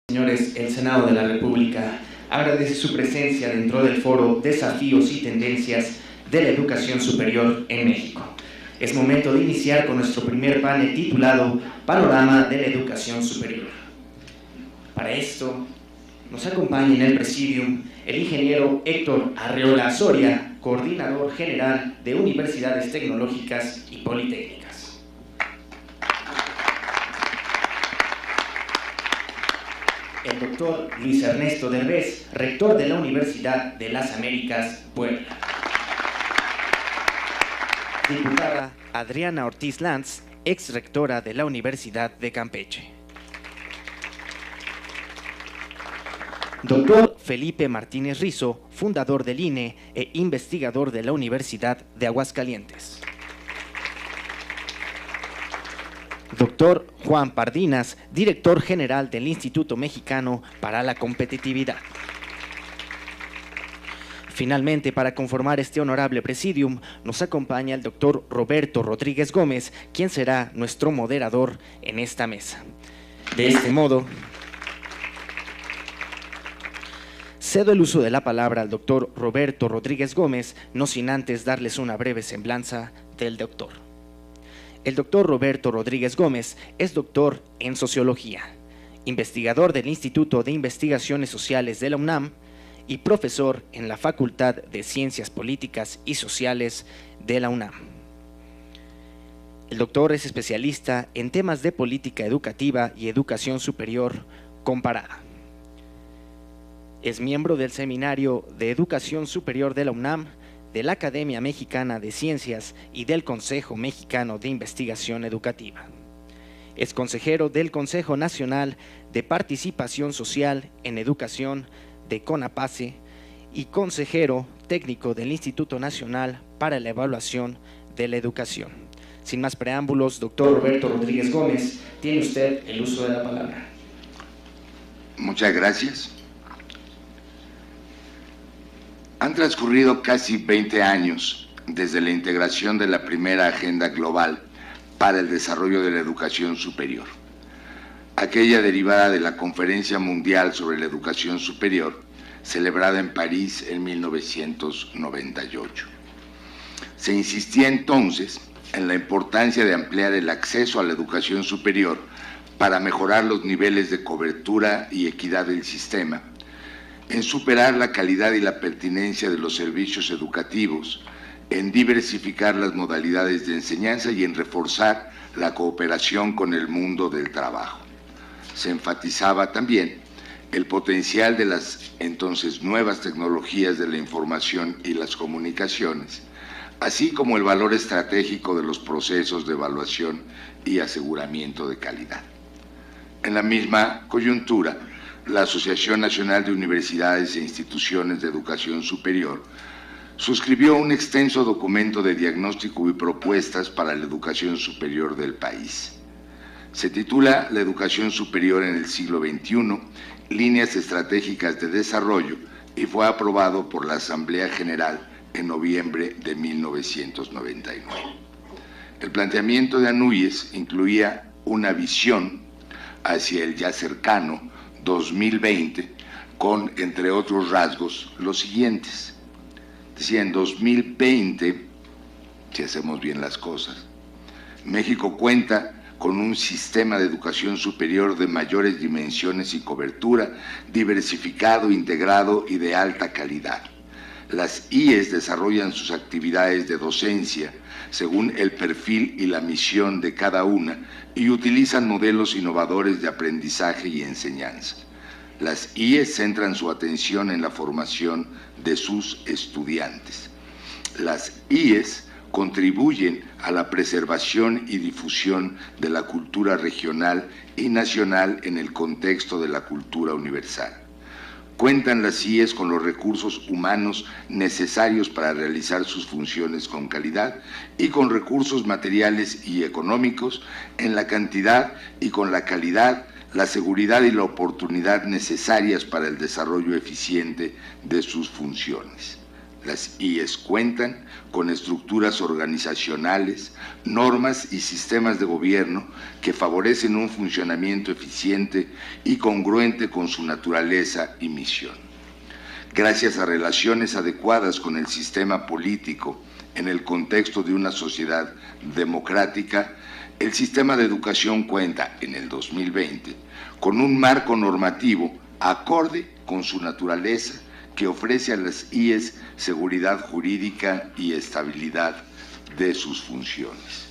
Señores, el Senado de la República agradece su presencia dentro del foro Desafíos y Tendencias de la Educación Superior en México. Es momento de iniciar con nuestro primer panel titulado Panorama de la Educación Superior. Para esto, nos acompaña en el presidium el ingeniero Héctor Arreola Soria, coordinador general de Universidades Tecnológicas y Politécnicas. El doctor Luis Ernesto Derbez, rector de la Universidad de las Américas, Puebla. Diputada Adriana Ortiz Lanz, ex rectora de la Universidad de Campeche. Doctor Felipe Martínez Rizo, fundador del INE e investigador de la Universidad de Aguascalientes. Doctor Juan Pardinas, director general del Instituto Mexicano para la Competitividad. Finalmente, para conformar este honorable presidium, nos acompaña el doctor Roberto Rodríguez Gómez, quien será nuestro moderador en esta mesa. De este modo, cedo el uso de la palabra al doctor Roberto Rodríguez Gómez, no sin antes darles una breve semblanza del doctor. El doctor Roberto Rodríguez Gómez es doctor en Sociología, investigador del Instituto de Investigaciones Sociales de la UNAM y profesor en la Facultad de Ciencias Políticas y Sociales de la UNAM. El doctor es especialista en temas de política educativa y educación superior comparada. Es miembro del Seminario de Educación Superior de la UNAM, de la Academia Mexicana de Ciencias y del Consejo Mexicano de Investigación Educativa. Es consejero del Consejo Nacional de Participación Social en Educación de CONAPACE y consejero técnico del Instituto Nacional para la Evaluación de la Educación. Sin más preámbulos, doctor Roberto Rodríguez Gómez, tiene usted el uso de la palabra. Muchas gracias. Han transcurrido casi 20 años desde la integración de la primera Agenda Global para el Desarrollo de la Educación Superior, aquella derivada de la Conferencia Mundial sobre la Educación Superior, celebrada en París en 1998. Se insistía entonces en la importancia de ampliar el acceso a la educación superior para mejorar los niveles de cobertura y equidad del sistema, en superar la calidad y la pertinencia de los servicios educativos, en diversificar las modalidades de enseñanza y en reforzar la cooperación con el mundo del trabajo. Se enfatizaba también el potencial de las entonces nuevas tecnologías de la información y las comunicaciones, así como el valor estratégico de los procesos de evaluación y aseguramiento de calidad. En la misma coyuntura, la Asociación Nacional de Universidades e Instituciones de Educación Superior suscribió un extenso documento de diagnóstico y propuestas para la educación superior del país. Se titula La educación superior en el siglo XXI, líneas estratégicas de desarrollo, y fue aprobado por la Asamblea General en noviembre de 1999. El planteamiento de Anúñez incluía una visión hacia el ya cercano 2020, con, entre otros rasgos, los siguientes. Decía, en 2020, si hacemos bien las cosas, México cuenta con un sistema de educación superior de mayores dimensiones y cobertura, diversificado, integrado y de alta calidad. Las IES desarrollan sus actividades de docencia según el perfil y la misión de cada una y utilizan modelos innovadores de aprendizaje y enseñanza. Las IES centran su atención en la formación de sus estudiantes. Las IES contribuyen a la preservación y difusión de la cultura regional y nacional en el contexto de la cultura universal. Cuentan las IES con los recursos humanos necesarios para realizar sus funciones con calidad y con recursos materiales y económicos en la cantidad y con la calidad, la seguridad y la oportunidad necesarias para el desarrollo eficiente de sus funciones. Las IES cuentan con estructuras organizacionales, normas y sistemas de gobierno que favorecen un funcionamiento eficiente y congruente con su naturaleza y misión. Gracias a relaciones adecuadas con el sistema político en el contexto de una sociedad democrática, el sistema de educación cuenta en el 2020 con un marco normativo acorde con su naturaleza que ofrece a las IES seguridad jurídica y estabilidad de sus funciones.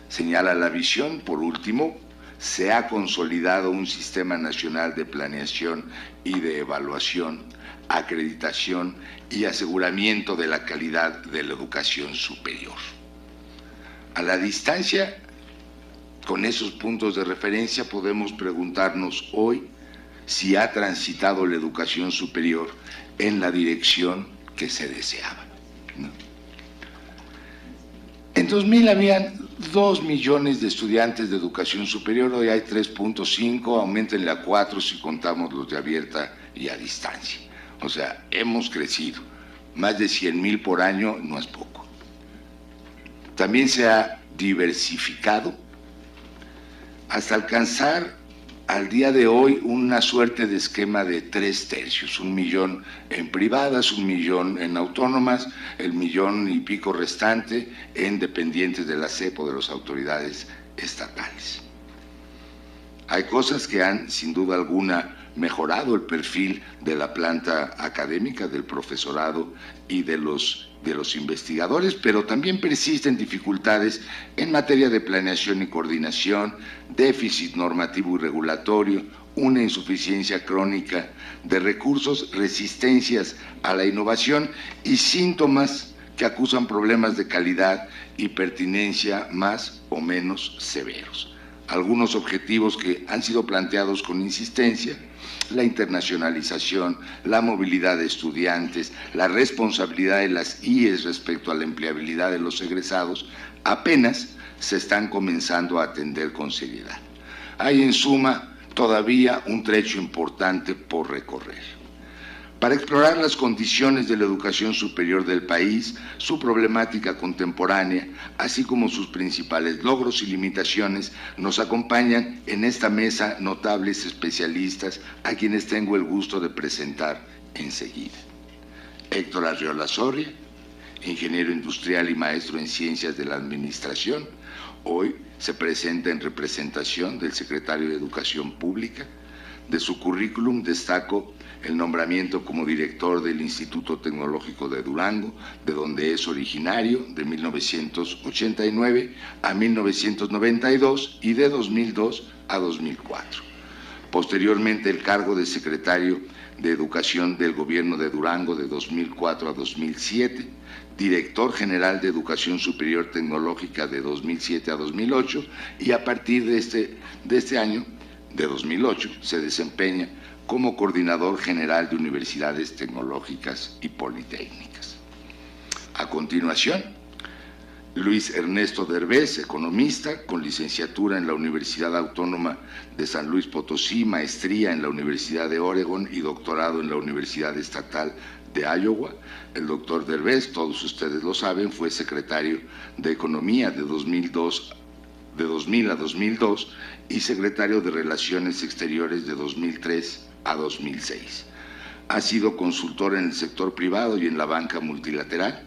Señala la visión, por último, se ha consolidado un sistema nacional de planeación y de evaluación, acreditación y aseguramiento de la calidad de la educación superior. A la distancia, con esos puntos de referencia, podemos preguntarnos hoy si ha transitado la educación superior en la dirección que se deseaba, ¿no? En 2000 habían 2 millones de estudiantes de educación superior, hoy hay 3.5, aumentenle a 4 si contamos los de abierta y a distancia. O sea, hemos crecido, más de 100,000 por año no es poco. También se ha diversificado hasta alcanzar al día de hoy una suerte de esquema de 3/3, 1 millón en privadas, 1 millón en autónomas, el 1 millón y pico restante en dependientes de la SEP o de las autoridades estatales. Hay cosas que han, sin duda alguna, mejorado el perfil de la planta académica, del profesorado y de los investigadores, pero también persisten dificultades en materia de planeación y coordinación, déficit normativo y regulatorio, una insuficiencia crónica de recursos, resistencias a la innovación y síntomas que acusan problemas de calidad y pertinencia más o menos severos. Algunos objetivos que han sido planteados con insistencia: la internacionalización, la movilidad de estudiantes, la responsabilidad de las IES respecto a la empleabilidad de los egresados, apenas se están comenzando a atender con seriedad. Hay en suma todavía un trecho importante por recorrer. Para explorar las condiciones de la educación superior del país, su problemática contemporánea, así como sus principales logros y limitaciones, nos acompañan en esta mesa notables especialistas a quienes tengo el gusto de presentar enseguida. Héctor Arriola Soria, ingeniero industrial y maestro en Ciencias de la Administración, hoy se presenta en representación del secretario de Educación Pública. De su currículum destaco el nombramiento como director del Instituto Tecnológico de Durango, de donde es originario, de 1989 a 1992 y de 2002 a 2004. Posteriormente, el cargo de secretario de Educación del Gobierno de Durango de 2004 a 2007, director general de Educación Superior Tecnológica de 2007 a 2008 y a partir de este año, de 2008, se desempeña como coordinador general de universidades tecnológicas y politécnicas. A continuación, Luis Ernesto Derbez, economista, con licenciatura en la Universidad Autónoma de San Luis Potosí, maestría en la Universidad de Oregon y doctorado en la Universidad Estatal de Iowa. El doctor Derbez, todos ustedes lo saben, fue secretario de Economía de 2000 a 2002 y secretario de Relaciones Exteriores de 2003 a 2006. Ha sido consultor en el sector privado y en la banca multilateral.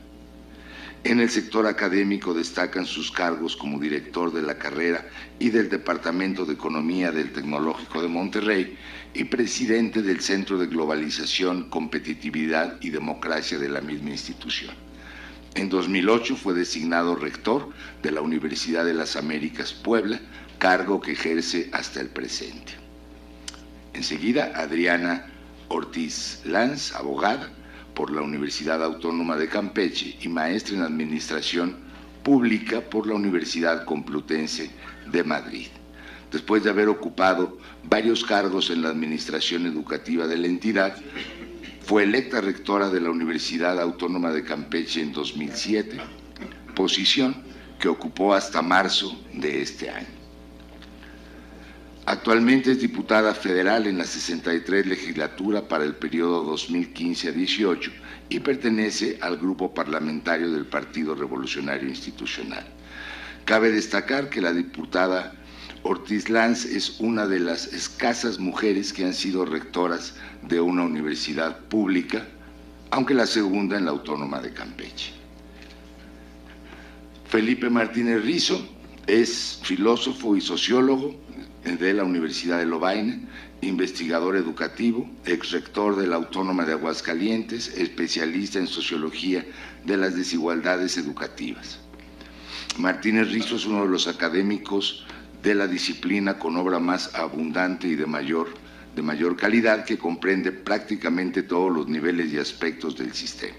En el sector académico destacan sus cargos como director de la carrera y del Departamento de Economía del Tecnológico de Monterrey y presidente del Centro de Globalización, Competitividad y Democracia de la misma institución. En 2008 fue designado rector de la Universidad de las Américas Puebla, cargo que ejerce hasta el presente. Enseguida, Adriana Ortiz Lanz, abogada por la Universidad Autónoma de Campeche y maestra en Administración Pública por la Universidad Complutense de Madrid. Después de haber ocupado varios cargos en la administración educativa de la entidad, fue electa rectora de la Universidad Autónoma de Campeche en 2007, posición que ocupó hasta marzo de este año. Actualmente es diputada federal en la 63 legislatura para el periodo 2015 a 18 y pertenece al grupo parlamentario del Partido Revolucionario Institucional. Cabe destacar que la diputada Ortiz Lanz es una de las escasas mujeres que han sido rectoras de una universidad pública, aunque la segunda en la Autónoma de Campeche. Felipe Martínez Rizo es filósofo y sociólogo de la Universidad de Lovaina, investigador educativo, exrector de la Autónoma de Aguascalientes, especialista en sociología de las desigualdades educativas. Martínez Rizo es uno de los académicos de la disciplina con obra más abundante y de mayor calidad, que comprende prácticamente todos los niveles y aspectos del sistema.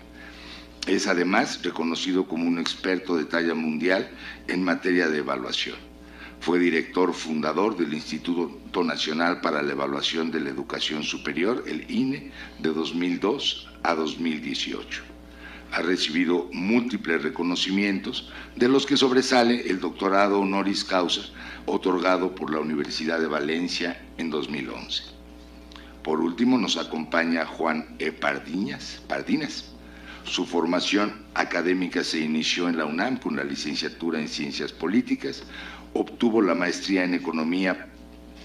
Es además reconocido como un experto de talla mundial en materia de evaluación. Fue director fundador del Instituto Nacional para la Evaluación de la Educación Superior, el INE, de 2002 a 2018. Ha recibido múltiples reconocimientos, de los que sobresale el doctorado honoris causa otorgado por la Universidad de Valencia en 2011. Por último, nos acompaña Juan E. Pardinas. Su formación académica se inició en la UNAM con la licenciatura en Ciencias Políticas, obtuvo la maestría en Economía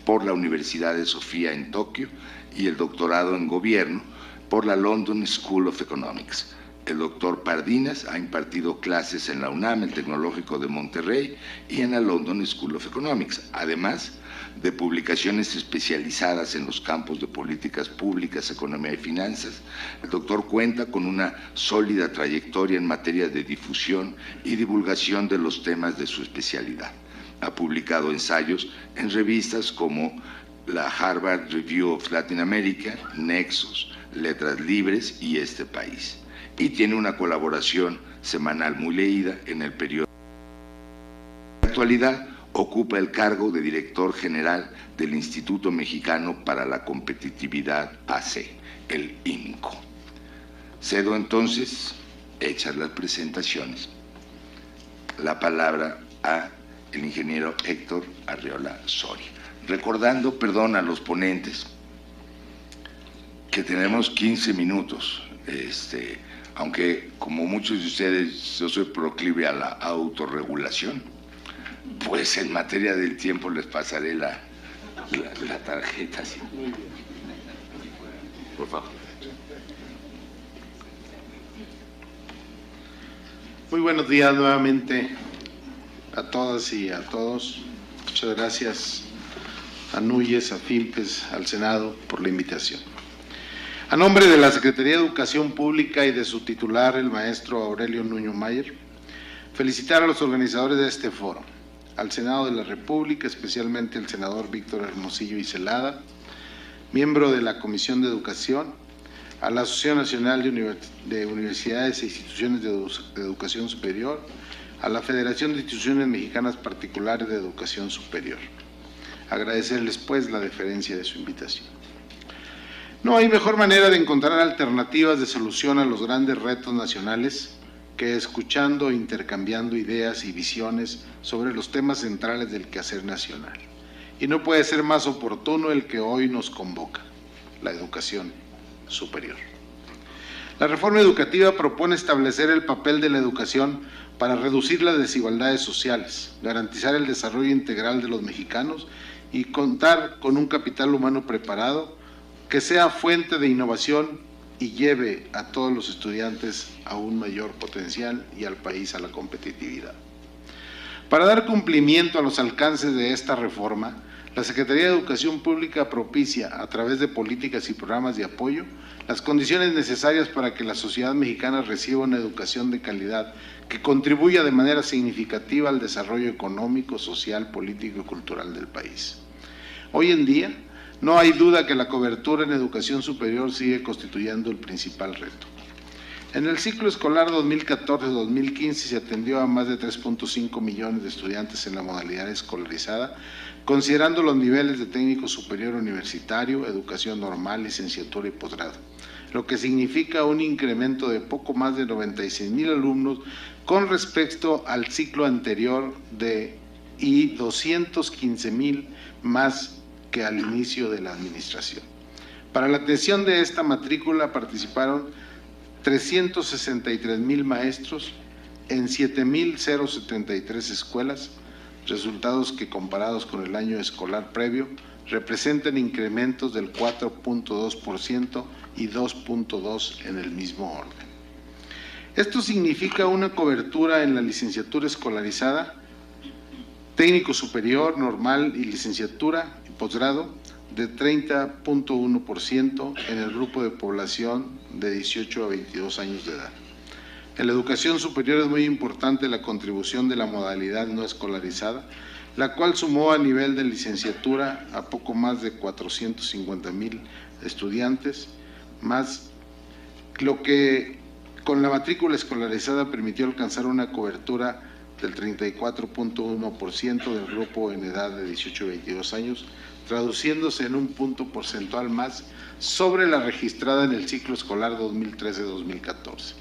por la Universidad de Sofía en Tokio y el doctorado en Gobierno por la London School of Economics. El doctor Pardinas ha impartido clases en la UNAM, el Tecnológico de Monterrey y en la London School of Economics, además de publicaciones especializadas en los campos de políticas públicas, economía y finanzas. El doctor cuenta con una sólida trayectoria en materia de difusión y divulgación de los temas de su especialidad. Ha publicado ensayos en revistas como la Harvard Review of Latin America, Nexos, Letras Libres y Este País. Y tiene una colaboración semanal muy leída en el periódico. En la actualidad ocupa el cargo de director general del Instituto Mexicano para la Competitividad AC, el IMCO. Cedo entonces, hechas las presentaciones, la palabra a el ingeniero Héctor Arriola Soria. Recordando, perdón, a los ponentes, que tenemos 15 minutos, aunque como muchos de ustedes yo soy proclive a la autorregulación, pues en materia del tiempo les pasaré la tarjeta. ¿Sí? Por favor. Muy buenos días nuevamente a todas y a todos. Muchas gracias a Núñez, a FIMPES, al Senado por la invitación. A nombre de la Secretaría de Educación Pública y de su titular, el maestro Aurelio Nuño Mayer, felicitar a los organizadores de este foro, al Senado de la República, especialmente el senador Víctor Hermosillo y Celada, miembro de la Comisión de Educación, a la Asociación Nacional de Universidades e Instituciones de Educación Superior, a la Federación de Instituciones Mexicanas Particulares de Educación Superior. Agradecerles, pues, la deferencia de su invitación. No hay mejor manera de encontrar alternativas de solución a los grandes retos nacionales que escuchando e intercambiando ideas y visiones sobre los temas centrales del quehacer nacional. Y no puede ser más oportuno el que hoy nos convoca, la educación superior. La reforma educativa propone establecer el papel de la educación para reducir las desigualdades sociales, garantizar el desarrollo integral de los mexicanos y contar con un capital humano preparado que sea fuente de innovación y lleve a todos los estudiantes a un mayor potencial y al país a la competitividad. Para dar cumplimiento a los alcances de esta reforma, la Secretaría de Educación Pública propicia, a través de políticas y programas de apoyo, las condiciones necesarias para que la sociedad mexicana reciba una educación de calidad que contribuya de manera significativa al desarrollo económico, social, político y cultural del país. Hoy en día, no hay duda que la cobertura en educación superior sigue constituyendo el principal reto. En el ciclo escolar 2014-2015 se atendió a más de 3.5 millones de estudiantes en la modalidad escolarizada, considerando los niveles de técnico superior universitario, educación normal, licenciatura y posgrado, lo que significa un incremento de poco más de 96,000 alumnos con respecto al ciclo anterior y 215,000 más que al inicio de la administración. Para la atención de esta matrícula participaron 363,000 maestros en 7,073 escuelas, resultados que comparados con el año escolar previo representan incrementos del 4.2% y 2.2% en el mismo orden. Esto significa una cobertura en la licenciatura escolarizada, técnico superior, normal y licenciatura y posgrado de 30.1% en el grupo de población de 18 a 22 años de edad. En la educación superior es muy importante la contribución de la modalidad no escolarizada, la cual sumó a nivel de licenciatura a poco más de 450,000 estudiantes, más lo que con la matrícula escolarizada permitió alcanzar una cobertura del 34.1% del grupo en edad de 18 a 22 años, traduciéndose en un punto porcentual más sobre la registrada en el ciclo escolar 2013-2014.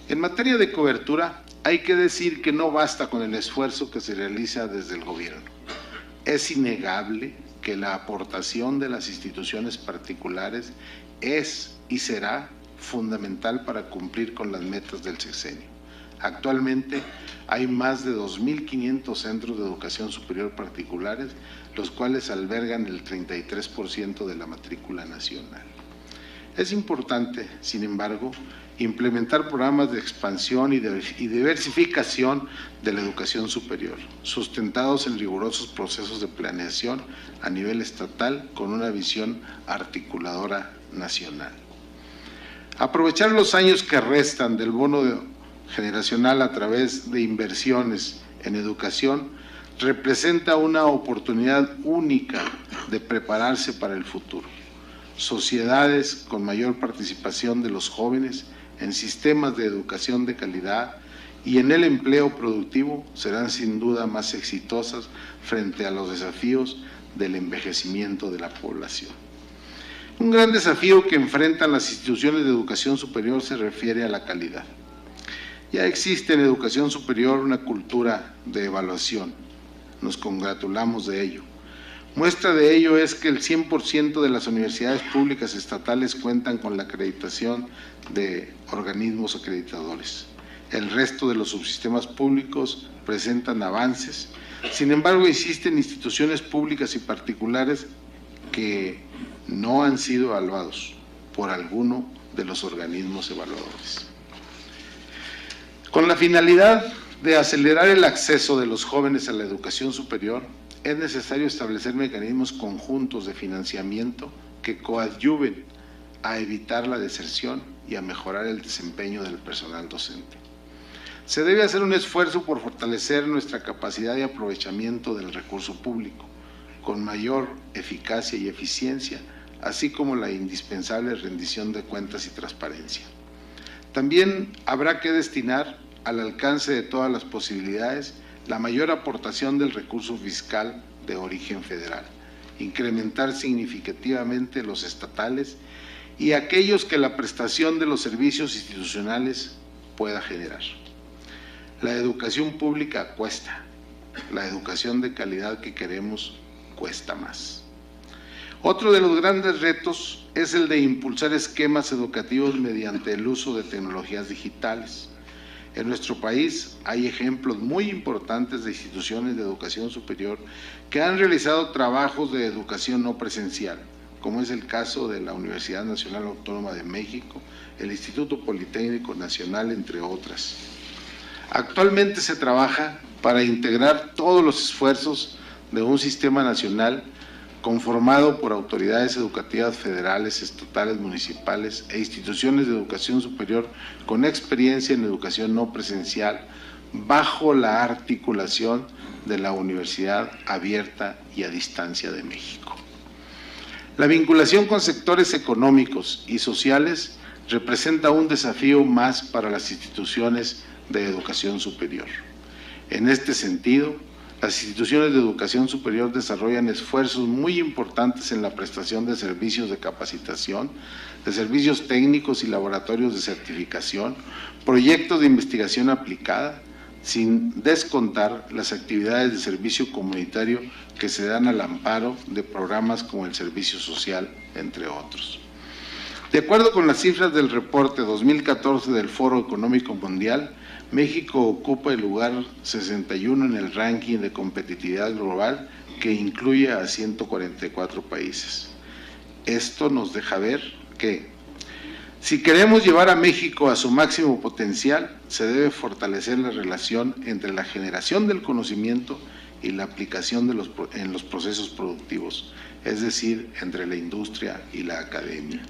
En materia de cobertura, hay que decir que no basta con el esfuerzo que se realiza desde el gobierno. Es innegable que la aportación de las instituciones particulares es y será fundamental para cumplir con las metas del sexenio. Actualmente hay más de 2,500 centros de educación superior particulares, los cuales albergan el 33% de la matrícula nacional. Es importante, sin embargo, implementar programas de expansión y diversificación de la educación superior, sustentados en rigurosos procesos de planeación a nivel estatal con una visión articuladora nacional. Aprovechar los años que restan del bono generacional a través de inversiones en educación representa una oportunidad única de prepararse para el futuro. Sociedades con mayor participación de los jóvenes en sistemas de educación de calidad y en el empleo productivo serán sin duda más exitosas frente a los desafíos del envejecimiento de la población. Un gran desafío que enfrentan las instituciones de educación superior se refiere a la calidad. Ya existe en educación superior una cultura de evaluación, nos congratulamos de ello. Muestra de ello es que el 100% de las universidades públicas estatales cuentan con la acreditación de organismos acreditadores. El resto de los subsistemas públicos presentan avances. Sin embargo, existen instituciones públicas y particulares que no han sido evaluados por alguno de los organismos evaluadores. Con la finalidad de acelerar el acceso de los jóvenes a la educación superior, es necesario establecer mecanismos conjuntos de financiamiento que coadyuven a evitar la deserción y a mejorar el desempeño del personal docente. Se debe hacer un esfuerzo por fortalecer nuestra capacidad de aprovechamiento del recurso público, con mayor eficacia y eficiencia, así como la indispensable rendición de cuentas y transparencia. También habrá que destinar al alcance de todas las posibilidades la mayor aportación del recurso fiscal de origen federal, incrementar significativamente los estatales y aquellos que la prestación de los servicios institucionales pueda generar. La educación pública cuesta, la educación de calidad que queremos cuesta más. Otro de los grandes retos es el de impulsar esquemas educativos mediante el uso de tecnologías digitales. En nuestro país hay ejemplos muy importantes de instituciones de educación superior que han realizado trabajos de educación no presencial, como es el caso de la Universidad Nacional Autónoma de México, el Instituto Politécnico Nacional, entre otras. Actualmente se trabaja para integrar todos los esfuerzos de un sistema nacional conformado por autoridades educativas federales, estatales, municipales e instituciones de educación superior con experiencia en educación no presencial, bajo la articulación de la Universidad Abierta y a Distancia de México. La vinculación con sectores económicos y sociales representa un desafío más para las instituciones de educación superior. En este sentido, las instituciones de educación superior desarrollan esfuerzos muy importantes en la prestación de servicios de capacitación, de servicios técnicos y laboratorios de certificación, proyectos de investigación aplicada, sin descontar las actividades de servicio comunitario que se dan al amparo de programas como el servicio social, entre otros. De acuerdo con las cifras del reporte 2014 del Foro Económico Mundial, México ocupa el lugar 61 en el ranking de competitividad global que incluye a 144 países. Esto nos deja ver que si queremos llevar a México a su máximo potencial, se debe fortalecer la relación entre la generación del conocimiento y la aplicación en los procesos productivos, es decir, entre la industria y la academia.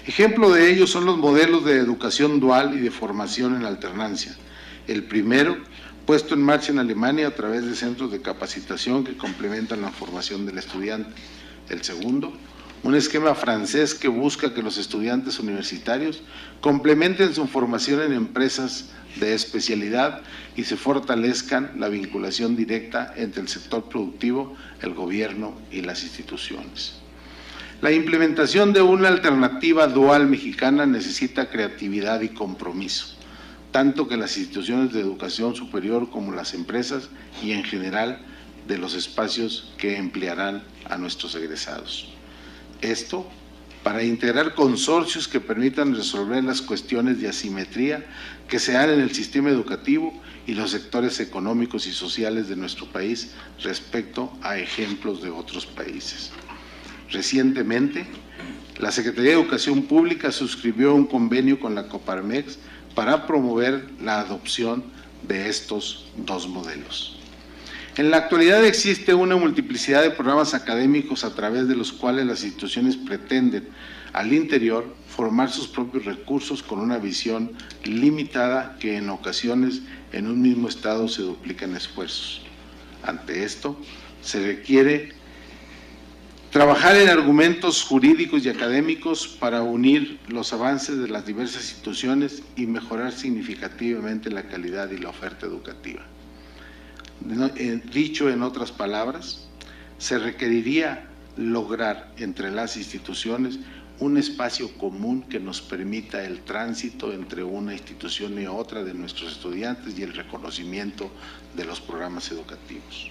Ejemplo de ello son los modelos de educación dual y de formación en alternancia. El primero, puesto en marcha en Alemania a través de centros de capacitación que complementan la formación del estudiante. El segundo, un esquema francés que busca que los estudiantes universitarios complementen su formación en empresas de especialidad y se fortalezcan la vinculación directa entre el sector productivo, el gobierno y las instituciones. La implementación de una alternativa dual mexicana necesita creatividad y compromiso, tanto que las instituciones de educación superior como las empresas y en general de los espacios que emplearán a nuestros egresados. Esto para integrar consorcios que permitan resolver las cuestiones de asimetría que se dan en el sistema educativo y los sectores económicos y sociales de nuestro país respecto a ejemplos de otros países. Recientemente, la Secretaría de Educación Pública suscribió un convenio con la Coparmex para promover la adopción de estos dos modelos. En la actualidad existe una multiplicidad de programas académicos a través de los cuales las instituciones pretenden, al interior, formar sus propios recursos con una visión limitada que en ocasiones en un mismo estado se duplican esfuerzos. Ante esto, se requiere trabajar en argumentos jurídicos y académicos para unir los avances de las diversas instituciones y mejorar significativamente la calidad y la oferta educativa. Dicho en otras palabras, se requeriría lograr entre las instituciones un espacio común que nos permita el tránsito entre una institución y otra de nuestros estudiantes y el reconocimiento de los programas educativos.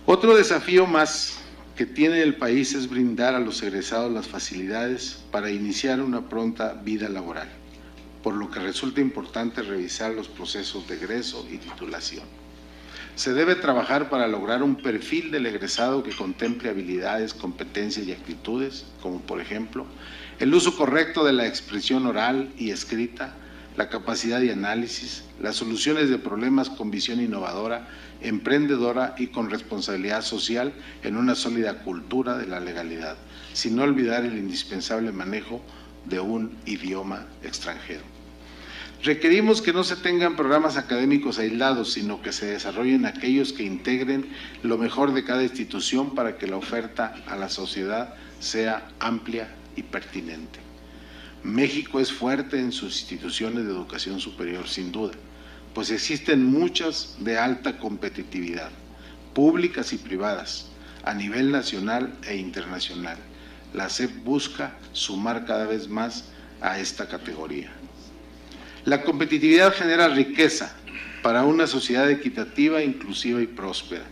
Otro desafío más que tiene el país es brindar a los egresados las facilidades para iniciar una pronta vida laboral, por lo que resulta importante revisar los procesos de egreso y titulación. Se debe trabajar para lograr un perfil del egresado que contemple habilidades, competencias y actitudes, como por ejemplo, el uso correcto de la expresión oral y escrita, la capacidad de análisis, las soluciones de problemas con visión innovadora, emprendedora y con responsabilidad social en una sólida cultura de la legalidad, sin olvidar el indispensable manejo de un idioma extranjero. Requerimos que no se tengan programas académicos aislados, sino que se desarrollen aquellos que integren lo mejor de cada institución para que la oferta a la sociedad sea amplia y pertinente. México es fuerte en sus instituciones de educación superior, sin duda, pues existen muchas de alta competitividad, públicas y privadas, a nivel nacional e internacional. La SEP busca sumar cada vez más a esta categoría. La competitividad genera riqueza para una sociedad equitativa, inclusiva y próspera.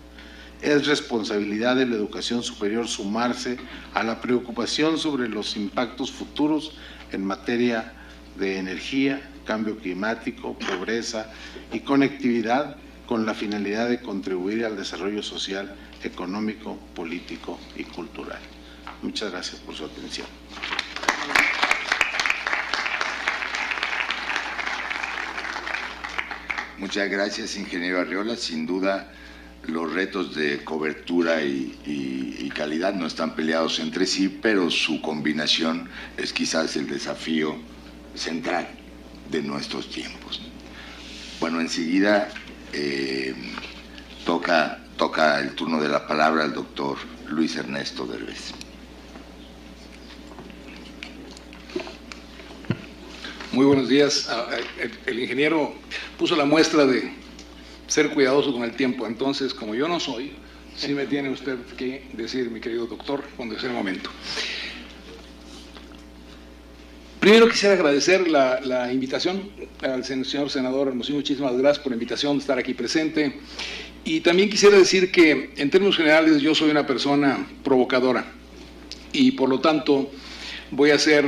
Es responsabilidad de la educación superior sumarse a la preocupación sobre los impactos futuros en materia de energía, cambio climático, pobreza y conectividad con la finalidad de contribuir al desarrollo social, económico, político y cultural. Muchas gracias por su atención. Muchas gracias, ingeniero Arriola. Sin duda, los retos de cobertura y calidad no están peleados entre sí, pero su combinación es quizás el desafío central de nuestros tiempos. Bueno, enseguida toca el turno de la palabra al doctor Luis Ernesto Derbez. Muy buenos días. El ingeniero puso la muestra de ser cuidadoso con el tiempo, entonces, como yo no soy, sí me tiene usted que decir, mi querido doctor, cuando es el momento. Primero quisiera agradecer la invitación al señor senador Hermosillo. Muchísimas gracias por la invitación de estar aquí presente. Y también quisiera decir que, en términos generales, yo soy una persona provocadora y, por lo tanto, voy a ser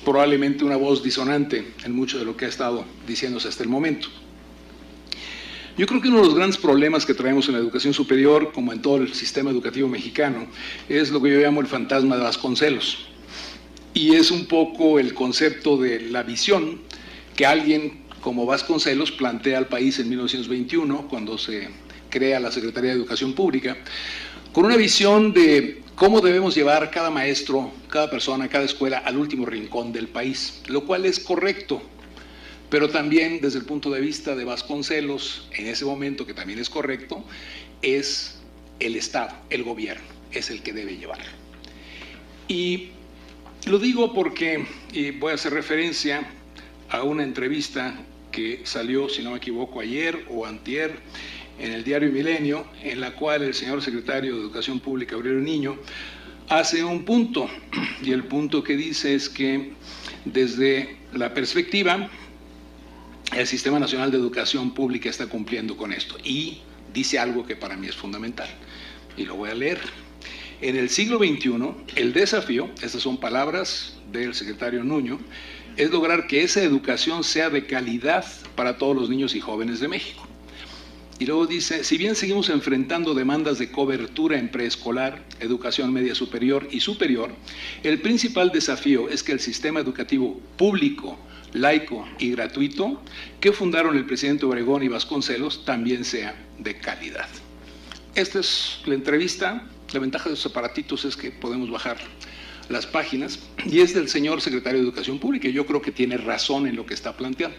probablemente una voz disonante en mucho de lo que ha estado diciéndose hasta el momento. Yo creo que uno de los grandes problemas que traemos en la educación superior, como en todo el sistema educativo mexicano, es lo que yo llamo el fantasma de Vasconcelos. Y es un poco el concepto de la visión que alguien como Vasconcelos plantea al país en 1921, cuando se crea la Secretaría de Educación Pública, con una visión de cómo debemos llevar cada maestro, cada persona, cada escuela al último rincón del país, lo cual es correcto, pero también desde el punto de vista de Vasconcelos, en ese momento, que también es correcto, es el Estado, el gobierno, es el que debe llevar. Y lo digo porque, y voy a hacer referencia a una entrevista que salió, si no me equivoco, ayer o antier, en el diario Milenio, en la cual el señor secretario de Educación Pública, Aurelio Niño, hace un punto, y el punto que dice es que desde la perspectiva, el Sistema Nacional de Educación Pública está cumpliendo con esto, y dice algo que para mí es fundamental, y lo voy a leer. En el siglo XXI, el desafío, estas son palabras del secretario Nuño, es lograr que esa educación sea de calidad para todos los niños y jóvenes de México. Y luego dice, si bien seguimos enfrentando demandas de cobertura en preescolar, educación media superior y superior, el principal desafío es que el sistema educativo público, laico y gratuito que fundaron el presidente Obregón y Vasconcelos también sea de calidad. Esta es la entrevista. La ventaja de estos aparatitos es que podemos bajar las páginas, y es del señor secretario de Educación Pública, y yo creo que tiene razón en lo que está planteando.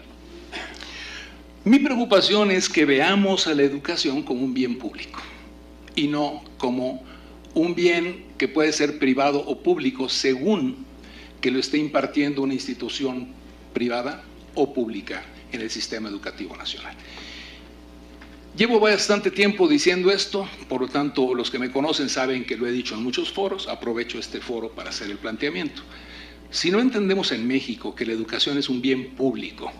Mi preocupación es que veamos a la educación como un bien público, y no como un bien que puede ser privado o público según que lo esté impartiendo una institución privada o pública en el sistema educativo nacional. Llevo bastante tiempo diciendo esto, por lo tanto, los que me conocen saben que lo he dicho en muchos foros, aprovecho este foro para hacer el planteamiento. Si no entendemos en México que la educación es un bien público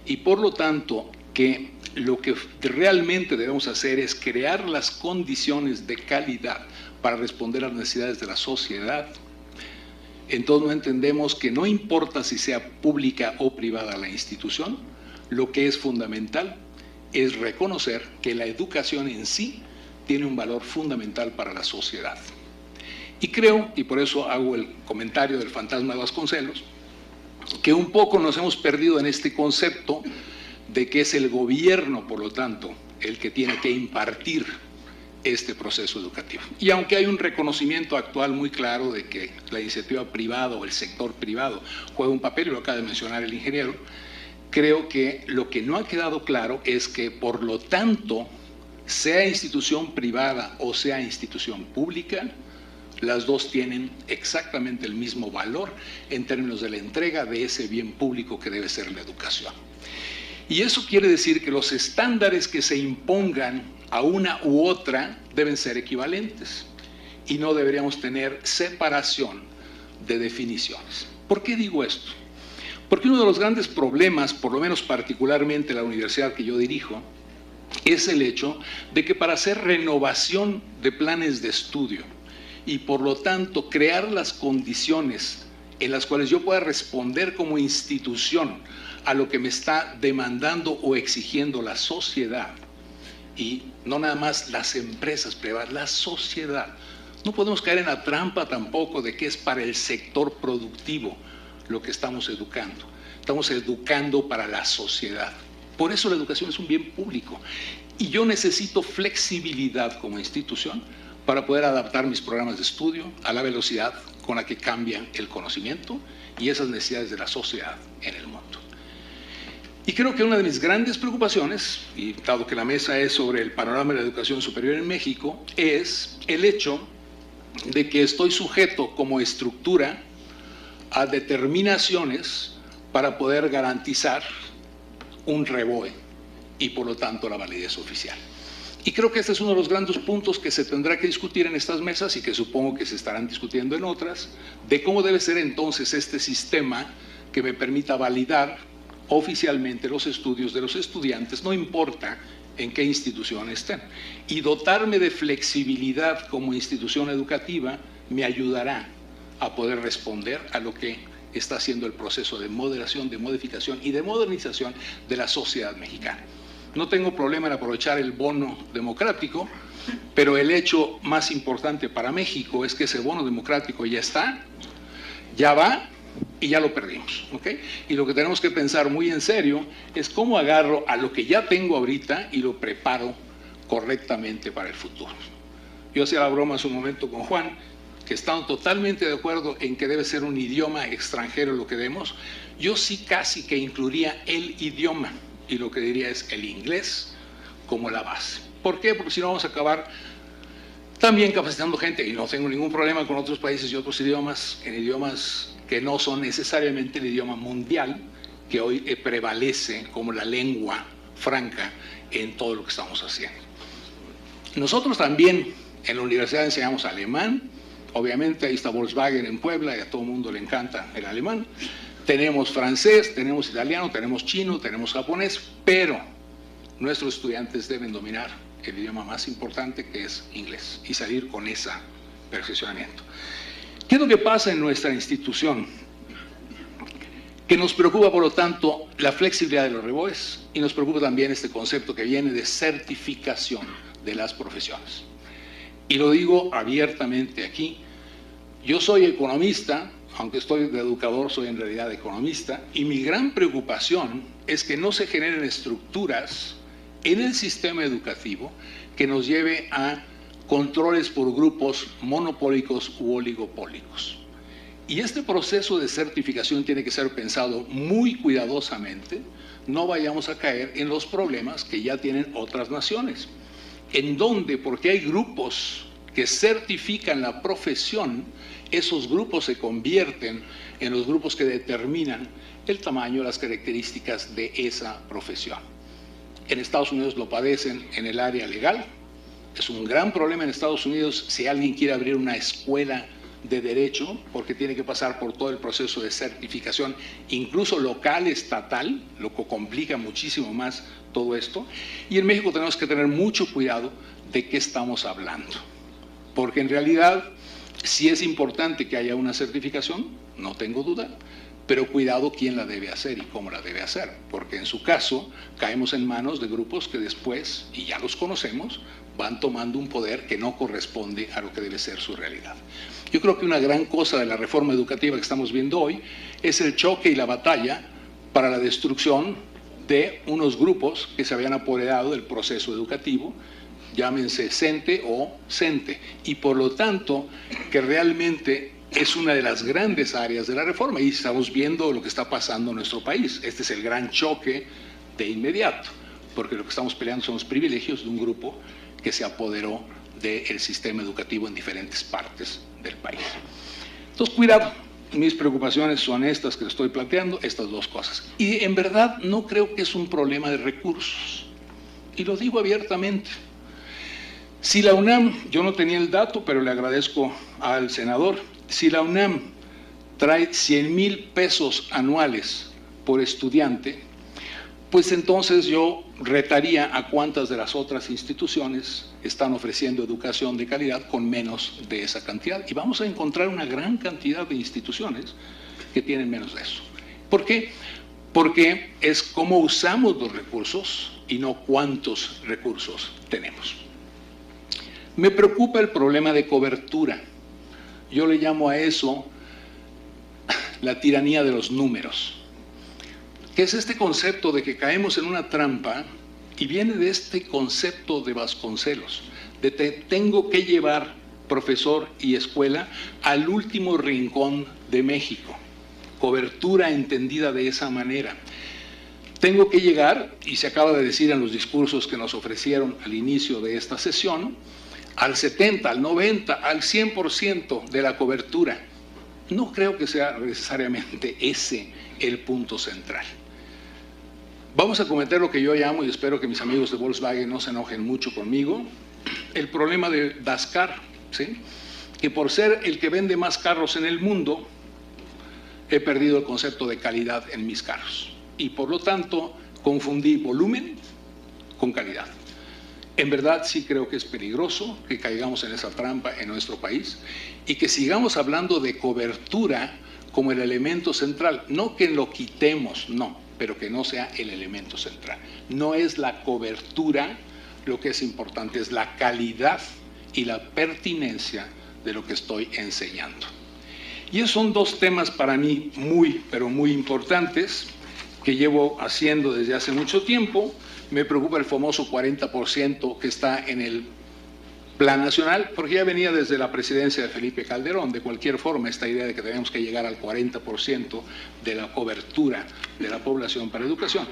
y por lo tanto que lo que realmente debemos hacer es crear las condiciones de calidad para responder a las necesidades de la sociedad, entonces no entendemos que no importa si sea pública o privada la institución, lo que es fundamental es reconocer que la educación en sí tiene un valor fundamental para la sociedad. Y creo, y por eso hago el comentario del fantasma de Vasconcelos, que un poco nos hemos perdido en este concepto de que es el gobierno, por lo tanto, el que tiene que impartir este proceso educativo. Y aunque hay un reconocimiento actual muy claro de que la iniciativa privada o el sector privado juega un papel, y lo acaba de mencionar el ingeniero, creo que lo que no ha quedado claro es que, por lo tanto, sea institución privada o sea institución pública, las dos tienen exactamente el mismo valor en términos de la entrega de ese bien público que debe ser la educación. Y eso quiere decir que los estándares que se impongan a una u otra deben ser equivalentes y no deberíamos tener separación de definiciones. ¿Por qué digo esto? Porque uno de los grandes problemas, por lo menos particularmente la universidad que yo dirijo, es el hecho de que para hacer renovación de planes de estudio y por lo tanto crear las condiciones en las cuales yo pueda responder como institución a lo que me está demandando o exigiendo la sociedad, y no nada más las empresas privadas, la sociedad. No podemos caer en la trampa tampoco de que es para el sector productivo lo que estamos educando. Estamos educando para la sociedad. Por eso la educación es un bien público. Y yo necesito flexibilidad como institución para poder adaptar mis programas de estudio a la velocidad con la que cambia el conocimiento y esas necesidades de la sociedad en el mundo. Y creo que una de mis grandes preocupaciones, y dado que la mesa es sobre el panorama de la educación superior en México, es el hecho de que estoy sujeto como estructura a determinaciones para poder garantizar un REBOE y por lo tanto la validez oficial. Y creo que este es uno de los grandes puntos que se tendrá que discutir en estas mesas y que supongo que se estarán discutiendo en otras, de cómo debe ser entonces este sistema que me permita validar oficialmente los estudios de los estudiantes, no importa en qué institución estén. Y dotarme de flexibilidad como institución educativa me ayudará a poder responder a lo que está haciendo el proceso de moderación, de modificación y de modernización de la sociedad mexicana. No tengo problema en aprovechar el bono democrático, pero el hecho más importante para México es que ese bono democrático ya está, ya va y ya lo perdimos, ¿ok? Y lo que tenemos que pensar muy en serio es cómo agarro a lo que ya tengo ahorita y lo preparo correctamente para el futuro. Yo hacía la broma hace un momento con Juan, que estamos totalmente de acuerdo en que debe ser un idioma extranjero lo que demos. Yo sí casi que incluiría el idioma, y lo que diría es el inglés como la base. ¿Por qué? Porque si no vamos a acabar también capacitando gente, y no tengo ningún problema con otros países y otros idiomas, en idiomas que no son necesariamente el idioma mundial, que hoy prevalece como la lengua franca en todo lo que estamos haciendo. Nosotros también en la universidad enseñamos alemán, obviamente ahí está Volkswagen en Puebla y a todo el mundo le encanta el alemán. Tenemos francés, tenemos italiano, tenemos chino, tenemos japonés, pero nuestros estudiantes deben dominar el idioma más importante, que es inglés, y salir con ese perfeccionamiento. ¿Qué es lo que pasa en nuestra institución? Que nos preocupa, por lo tanto, la flexibilidad de los reboes y nos preocupa también este concepto que viene de certificación de las profesiones. Y lo digo abiertamente aquí, yo soy economista, aunque estoy de educador, soy en realidad economista, y mi gran preocupación es que no se generen estructuras en el sistema educativo que nos lleve a controles por grupos monopólicos u oligopólicos. Y este proceso de certificación tiene que ser pensado muy cuidadosamente, no vayamos a caer en los problemas que ya tienen otras naciones, en donde, porque hay grupos que certifican la profesión, esos grupos se convierten en los grupos que determinan el tamaño, las características de esa profesión. En Estados Unidos lo padecen en el área legal. Es un gran problema en Estados Unidos si alguien quiere abrir una escuela de derecho, porque tiene que pasar por todo el proceso de certificación, incluso local, estatal, lo que complica muchísimo más todo esto. Y en México tenemos que tener mucho cuidado de qué estamos hablando, porque en realidad sí es importante que haya una certificación, no tengo duda, pero cuidado quién la debe hacer y cómo la debe hacer, porque en su caso caemos en manos de grupos que después, y ya los conocemos, van tomando un poder que no corresponde a lo que debe ser su realidad. Yo creo que una gran cosa de la reforma educativa que estamos viendo hoy es el choque y la batalla para la destrucción de unos grupos que se habían apoderado del proceso educativo, llámense CENTE o CENTE, y por lo tanto que realmente es una de las grandes áreas de la reforma, y estamos viendo lo que está pasando en nuestro país. Este es el gran choque de inmediato, porque lo que estamos peleando son los privilegios de un grupo que se apoderó del sistema educativo en diferentes partes del país. Entonces, cuidado, mis preocupaciones son estas que les estoy planteando, estas dos cosas. Y en verdad no creo que es un problema de recursos, y lo digo abiertamente. Si la UNAM, yo no tenía el dato, pero le agradezco al senador, si la UNAM trae 100,000 pesos anuales por estudiante, pues entonces yo retaría a cuántas de las otras instituciones están ofreciendo educación de calidad con menos de esa cantidad. Y vamos a encontrar una gran cantidad de instituciones que tienen menos de eso. ¿Por qué? Porque es cómo usamos los recursos y no cuántos recursos tenemos. Me preocupa el problema de cobertura. Yo le llamo a eso la tiranía de los números, que es este concepto de que caemos en una trampa, y viene de este concepto de Vasconcelos, de que tengo que llevar profesor y escuela al último rincón de México. Cobertura entendida de esa manera. Tengo que llegar, y se acaba de decir en los discursos que nos ofrecieron al inicio de esta sesión, al 70, al 90, al 100% de la cobertura. No creo que sea necesariamente ese el punto central. Vamos a cometer lo que yo llamo, y espero que mis amigos de Volkswagen no se enojen mucho conmigo, el problema de Dascar, ¿sí? Que por ser el que vende más carros en el mundo, he perdido el concepto de calidad en mis carros y por lo tanto confundí volumen con calidad. En verdad sí creo que es peligroso que caigamos en esa trampa en nuestro país y que sigamos hablando de cobertura como el elemento central. No que lo quitemos, no, pero que no sea el elemento central. No es la cobertura lo que es importante, es la calidad y la pertinencia de lo que estoy enseñando. Y esos son dos temas para mí muy, pero muy importantes que llevo haciendo desde hace mucho tiempo. Me preocupa el famoso 40% que está en el Plan Nacional, porque ya venía desde la presidencia de Felipe Calderón. De cualquier forma, esta idea de que tenemos que llegar al 40% de la cobertura de la población para educación.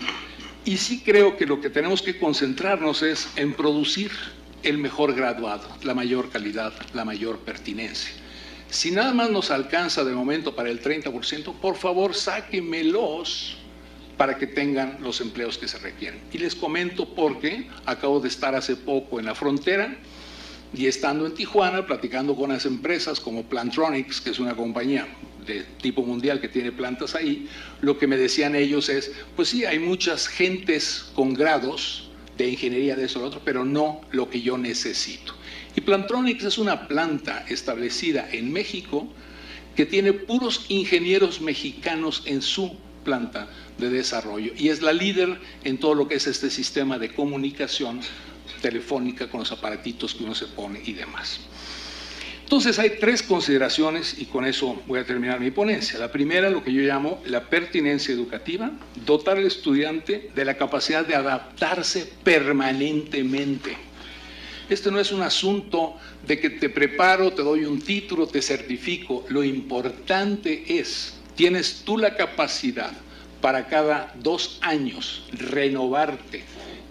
Y sí creo que lo que tenemos que concentrarnos es en producir el mejor graduado, la mayor calidad, la mayor pertinencia. Si nada más nos alcanza de momento para el 30%, por favor, sáquenmelos para que tengan los empleos que se requieren. Y les comento porque acabo de estar hace poco en la frontera y estando en Tijuana, platicando con las empresas como Plantronics, que es una compañía de tipo mundial que tiene plantas ahí, lo que me decían ellos es, pues sí, hay muchas gentes con grados de ingeniería de eso o lo otro, pero no lo que yo necesito. Y Plantronics es una planta establecida en México que tiene puros ingenieros mexicanos en su planta de desarrollo y es la líder en todo lo que es este sistema de comunicación telefónica con los aparatitos que uno se pone y demás. Entonces hay tres consideraciones y con eso voy a terminar mi ponencia. La primera, lo que yo llamo la pertinencia educativa, dotar al estudiante de la capacidad de adaptarse permanentemente. Este no es un asunto de que te preparo, te doy un título, te certifico. Lo importante es, ¿tienes tú la capacidad para cada 2 años renovarte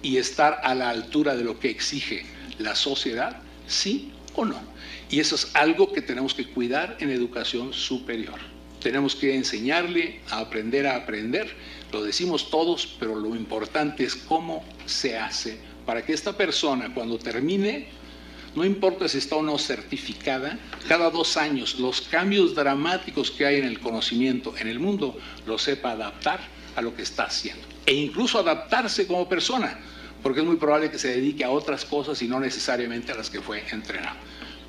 y estar a la altura de lo que exige la sociedad? ¿Sí o no? Y eso es algo que tenemos que cuidar en educación superior. Tenemos que enseñarle a aprender. Lo decimos todos, pero lo importante es cómo se hace para que esta persona, cuando termine, no importa si está o no certificada, cada 2 años los cambios dramáticos que hay en el conocimiento en el mundo, lo sepa adaptar a lo que está haciendo. E incluso adaptarse como persona, porque es muy probable que se dedique a otras cosas y no necesariamente a las que fue entrenado.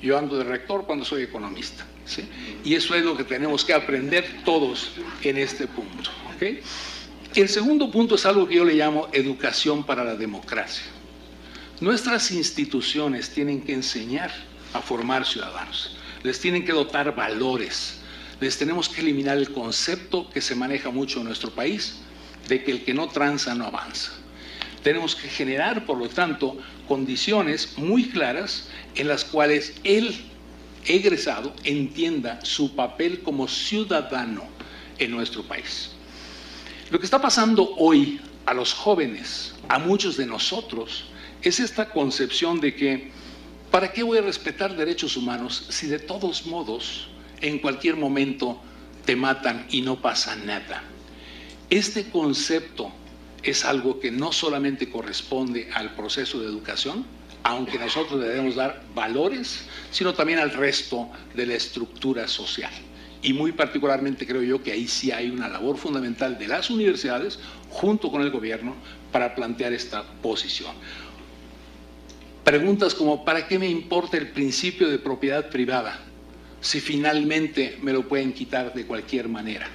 Yo ando de rector cuando soy economista, ¿sí? Y eso es lo que tenemos que aprender todos en este punto, ¿okay? El segundo punto es algo que yo le llamo educación para la democracia. Nuestras instituciones tienen que enseñar a formar ciudadanos, les tienen que dotar valores, les tenemos que eliminar el concepto que se maneja mucho en nuestro país de que el que no tranza no avanza. Tenemos que generar, por lo tanto, condiciones muy claras en las cuales el egresado entienda su papel como ciudadano en nuestro país. Lo que está pasando hoy a los jóvenes, a muchos de nosotros, es esta concepción de que ¿para qué voy a respetar derechos humanos si de todos modos en cualquier momento te matan y no pasa nada? Este concepto es algo que no solamente corresponde al proceso de educación, aunque nosotros le debemos dar valores, sino también al resto de la estructura social. Y muy particularmente creo yo que ahí sí hay una labor fundamental de las universidades, junto con el gobierno, para plantear esta posición. Preguntas como, ¿para qué me importa el principio de propiedad privada si finalmente me lo pueden quitar de cualquier manera?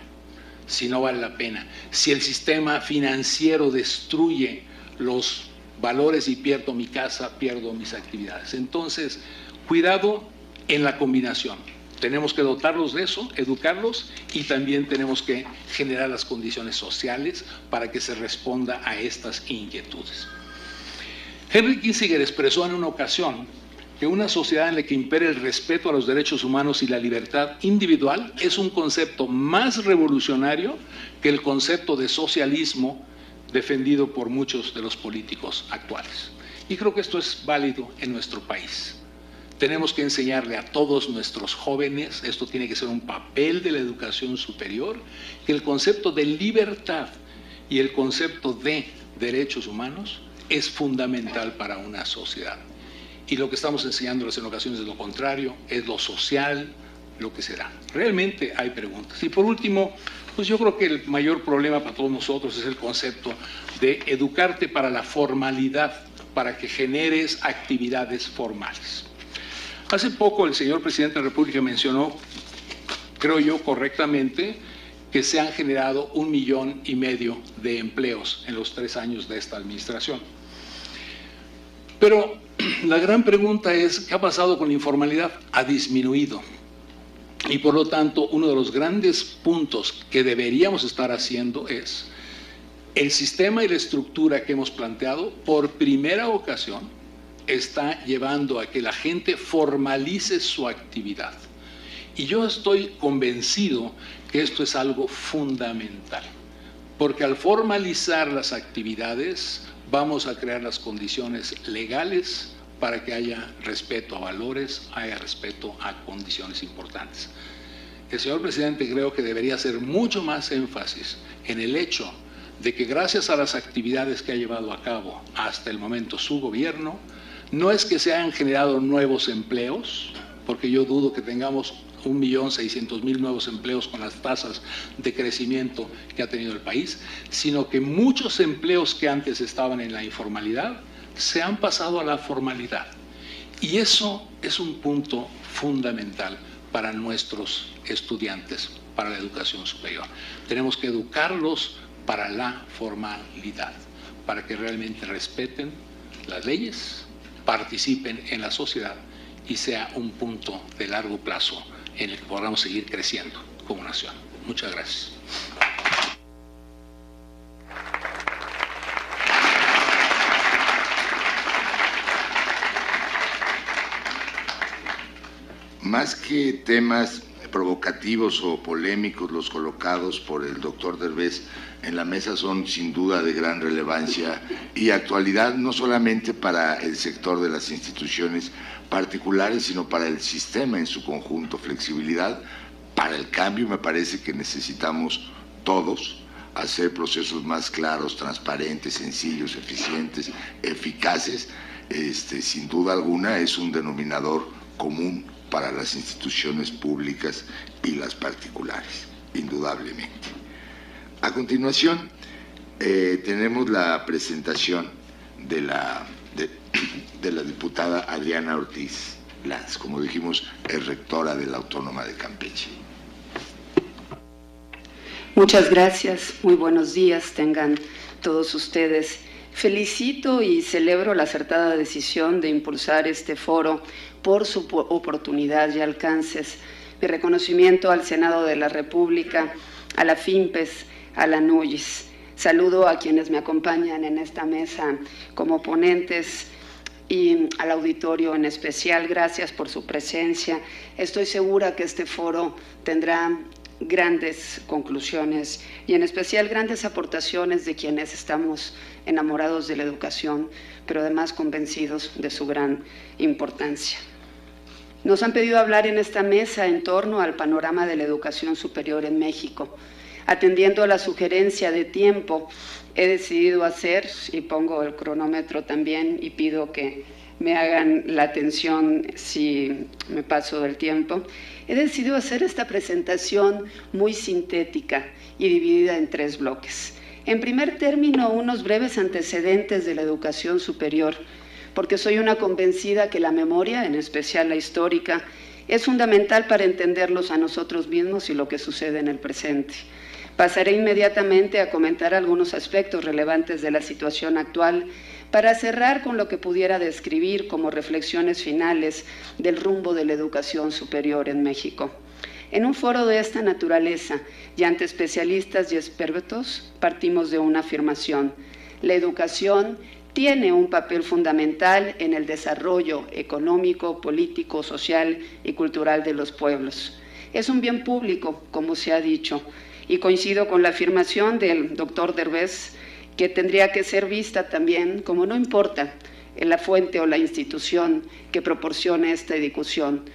Si no vale la pena. Si el sistema financiero destruye los valores y pierdo mi casa, pierdo mis actividades. Entonces, cuidado en la combinación. Tenemos que dotarlos de eso, educarlos y también tenemos que generar las condiciones sociales para que se responda a estas inquietudes. Henry Kissinger expresó en una ocasión que una sociedad en la que impere el respeto a los derechos humanos y la libertad individual es un concepto más revolucionario que el concepto de socialismo defendido por muchos de los políticos actuales. Y creo que esto es válido en nuestro país. Tenemos que enseñarle a todos nuestros jóvenes, esto tiene que ser un papel de la educación superior, que el concepto de libertad y el concepto de derechos humanos es fundamental para una sociedad. Y lo que estamos enseñándoles en ocasiones es lo contrario, es lo social, lo que será. Realmente hay preguntas. Y por último, Pues yo creo que el mayor problema para todos nosotros es el concepto de educarte para la formalidad, para que generes actividades formales. Hace poco el señor presidente de la República mencionó, creo yo correctamente, que se han generado 1,5 millones de empleos en los 3 años de esta administración. Pero la gran pregunta es, ¿qué ha pasado con la informalidad? Ha disminuido. Y por lo tanto, uno de los grandes puntos que deberíamos estar haciendo es el sistema y la estructura que hemos planteado, por primera ocasión, está llevando a que la gente formalice su actividad. Y yo estoy convencido que esto es algo fundamental, porque al formalizar las actividades vamos a crear las condiciones legales para que haya respeto a valores, haya respeto a condiciones importantes. El señor presidente creo que debería hacer mucho más énfasis en el hecho de que gracias a las actividades que ha llevado a cabo hasta el momento su gobierno, no es que se hayan generado nuevos empleos, porque yo dudo que tengamos 1,600,000 nuevos empleos con las tasas de crecimiento que ha tenido el país, sino que muchos empleos que antes estaban en la informalidad se han pasado a la formalidad. Y eso es un punto fundamental para nuestros estudiantes, para la educación superior. Tenemos que educarlos para la formalidad, para que realmente respeten las leyes, participen en la sociedad y sea un punto de largo plazo en el que podamos seguir creciendo como nación. Muchas gracias. Más que temas provocativos o polémicos, los colocados por el doctor Derbez en la mesa son sin duda de gran relevancia y actualidad, no solamente para el sector de las instituciones particulares, sino para el sistema en su conjunto. Flexibilidad para el cambio. Me parece que necesitamos todos hacer procesos más claros, transparentes, sencillos, eficientes, eficaces. Sin duda alguna es un denominador común para las instituciones públicas y las particulares, indudablemente. A continuación, tenemos la presentación de la diputada Adriana Ortiz Lanz. Como dijimos, es rectora de la Autónoma de Campeche. Muchas gracias, muy buenos días tengan todos ustedes. Felicito y celebro la acertada decisión de impulsar este foro por su oportunidad y alcances. Mi reconocimiento al Senado de la República, a la FIMPES, a la NUYIS. Saludo a quienes me acompañan en esta mesa como ponentes y al auditorio en especial. Gracias por su presencia. Estoy segura que este foro tendrá grandes conclusiones y en especial grandes aportaciones de quienes estamos enamorados de la educación, pero además convencidos de su gran importancia. Nos han pedido hablar en esta mesa en torno al panorama de la educación superior en México. Atendiendo a la sugerencia de tiempo, he decidido hacer, y pongo el cronómetro también y pido que me hagan la atención si me paso del tiempo, he decidido hacer esta presentación muy sintética y dividida en 3 bloques. En primer término, unos breves antecedentes de la educación superior, porque soy una convencida que la memoria, en especial la histórica, es fundamental para entenderlos a nosotros mismos y lo que sucede en el presente. Pasaré inmediatamente a comentar algunos aspectos relevantes de la situación actual para cerrar con lo que pudiera describir como reflexiones finales del rumbo de la educación superior en México. En un foro de esta naturaleza y ante especialistas y expertos, partimos de una afirmación: la educación tiene un papel fundamental en el desarrollo económico, político, social y cultural de los pueblos. Es un bien público, como se ha dicho, y coincido con la afirmación del doctor Derbez, que tendría que ser vista también como no importa la fuente o la institución que proporcione esta educación,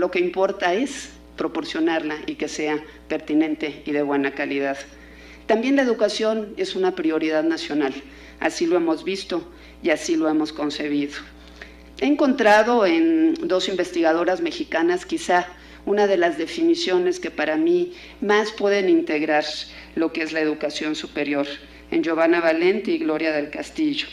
lo que importa es proporcionarla y que sea pertinente y de buena calidad. También la educación es una prioridad nacional, así lo hemos visto y así lo hemos concebido. He encontrado en 2 investigadoras mexicanas quizá una de las definiciones que para mí más pueden integrar lo que es la educación superior, en Giovanna Valenti y Gloria del Castillo.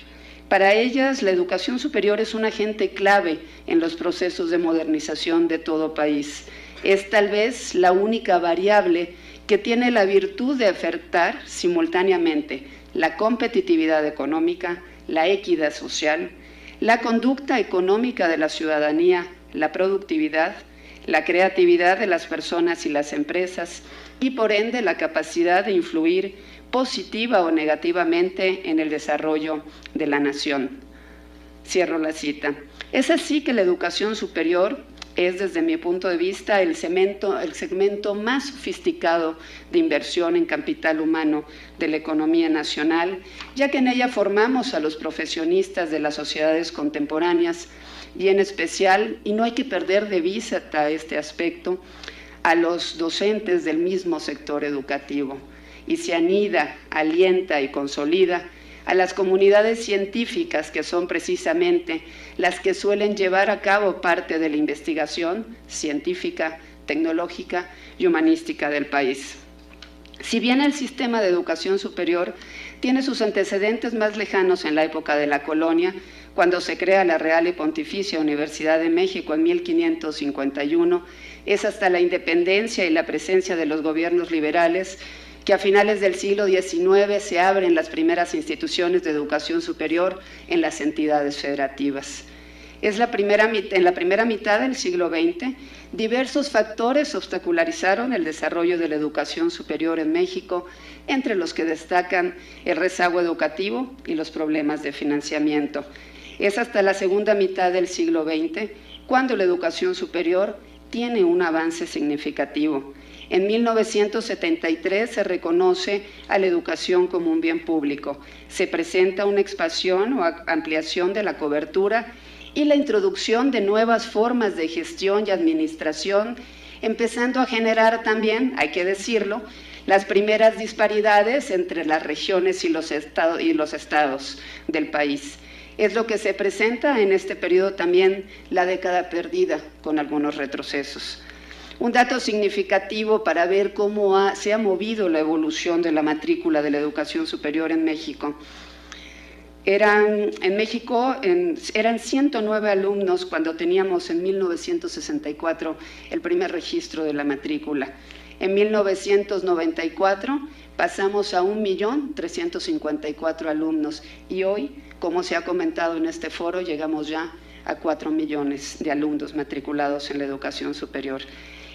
Para ellas, la educación superior es un agente clave en los procesos de modernización de todo país. Es tal vez la única variable que tiene la virtud de afectar simultáneamente la competitividad económica, la equidad social, la conducta económica de la ciudadanía, la productividad, la creatividad de las personas y las empresas y por ende la capacidad de influir positiva o negativamente en el desarrollo de la nación. Cierro la cita. Es así que la educación superior es, desde mi punto de vista, el segmento más sofisticado de inversión en capital humano de la economía nacional, ya que en ella formamos a los profesionistas de las sociedades contemporáneas y en especial, y no hay que perder de vista este aspecto, a los docentes del mismo sector educativo, y se anida, alienta y consolida a las comunidades científicas que son precisamente las que suelen llevar a cabo parte de la investigación científica, tecnológica y humanística del país. Si bien el sistema de educación superior tiene sus antecedentes más lejanos en la época de la colonia, cuando se crea la Real y Pontificia Universidad de México en 1551, es hasta la independencia y la presencia de los gobiernos liberales que a finales del siglo XIX se abren las primeras instituciones de educación superior en las entidades federativas. En la primera mitad del siglo XX, diversos factores obstacularizaron el desarrollo de la educación superior en México, entre los que destacan el rezago educativo y los problemas de financiamiento. Es hasta la segunda mitad del siglo XX cuando la educación superior tiene un avance significativo. En 1973 se reconoce a la educación como un bien público. Se presenta una expansión o ampliación de la cobertura y la introducción de nuevas formas de gestión y administración, empezando a generar también, hay que decirlo, las primeras disparidades entre las regiones y los estados del país. Es lo que se presenta en este periodo también la década perdida, con algunos retrocesos. Un dato significativo para ver cómo se ha movido la evolución de la matrícula de la educación superior en México. Eran 109 alumnos cuando teníamos en 1964 el primer registro de la matrícula. En 1994 pasamos a 1.354.000 alumnos y hoy, como se ha comentado en este foro, llegamos ya a 4 millones de alumnos matriculados en la educación superior.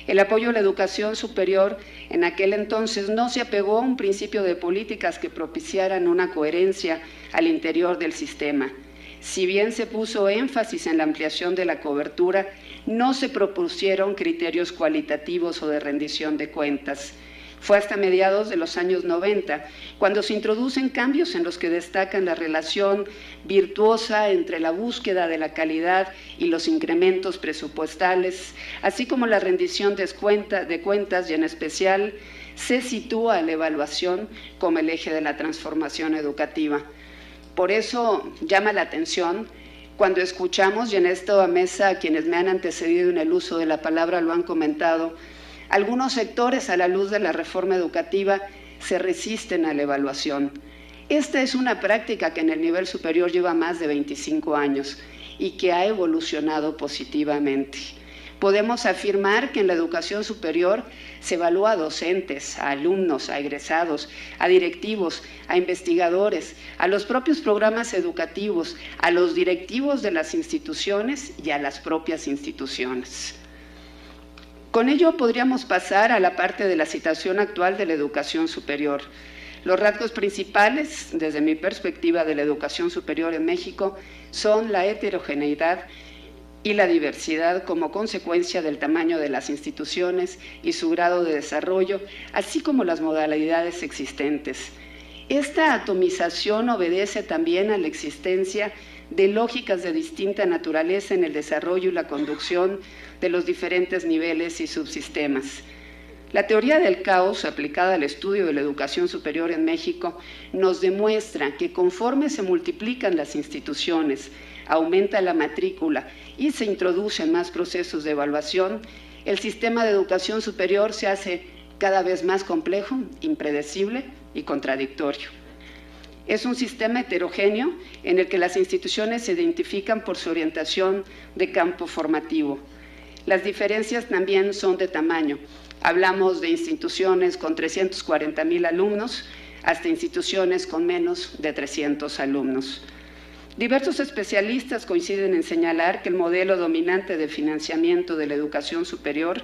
El apoyo a la educación superior en aquel entonces no se apegó a un principio de políticas que propiciaran una coherencia al interior del sistema. Si bien se puso énfasis en la ampliación de la cobertura, no se propusieron criterios cualitativos o de rendición de cuentas. Fue hasta mediados de los años 90 cuando se introducen cambios en los que destacan la relación virtuosa entre la búsqueda de la calidad y los incrementos presupuestales, así como la rendición de cuentas y en especial se sitúa la evaluación como el eje de la transformación educativa. Por eso llama la atención cuando escuchamos, y en esta mesa quienes me han antecedido en el uso de la palabra lo han comentado, algunos sectores a la luz de la reforma educativa se resisten a la evaluación. Esta es una práctica que en el nivel superior lleva más de 25 años y que ha evolucionado positivamente. Podemos afirmar que en la educación superior se evalúa a docentes, a alumnos, a egresados, a directivos, a investigadores, a los propios programas educativos, a los directivos de las instituciones y a las propias instituciones. Con ello podríamos pasar a la parte de la situación actual de la educación superior. Los rasgos principales, desde mi perspectiva, de la educación superior en México son la heterogeneidad y la diversidad como consecuencia del tamaño de las instituciones y su grado de desarrollo, así como las modalidades existentes. Esta atomización obedece también a la existencia de lógicas de distinta naturaleza en el desarrollo y la conducción de los diferentes niveles y subsistemas. La teoría del caos aplicada al estudio de la educación superior en México nos demuestra que conforme se multiplican las instituciones, aumenta la matrícula y se introducen más procesos de evaluación, el sistema de educación superior se hace cada vez más complejo, impredecible y contradictorio. Es un sistema heterogéneo en el que las instituciones se identifican por su orientación de campo formativo. Las diferencias también son de tamaño. Hablamos de instituciones con 340,000 alumnos hasta instituciones con menos de 300 alumnos. Diversos especialistas coinciden en señalar que el modelo dominante de financiamiento de la educación superior,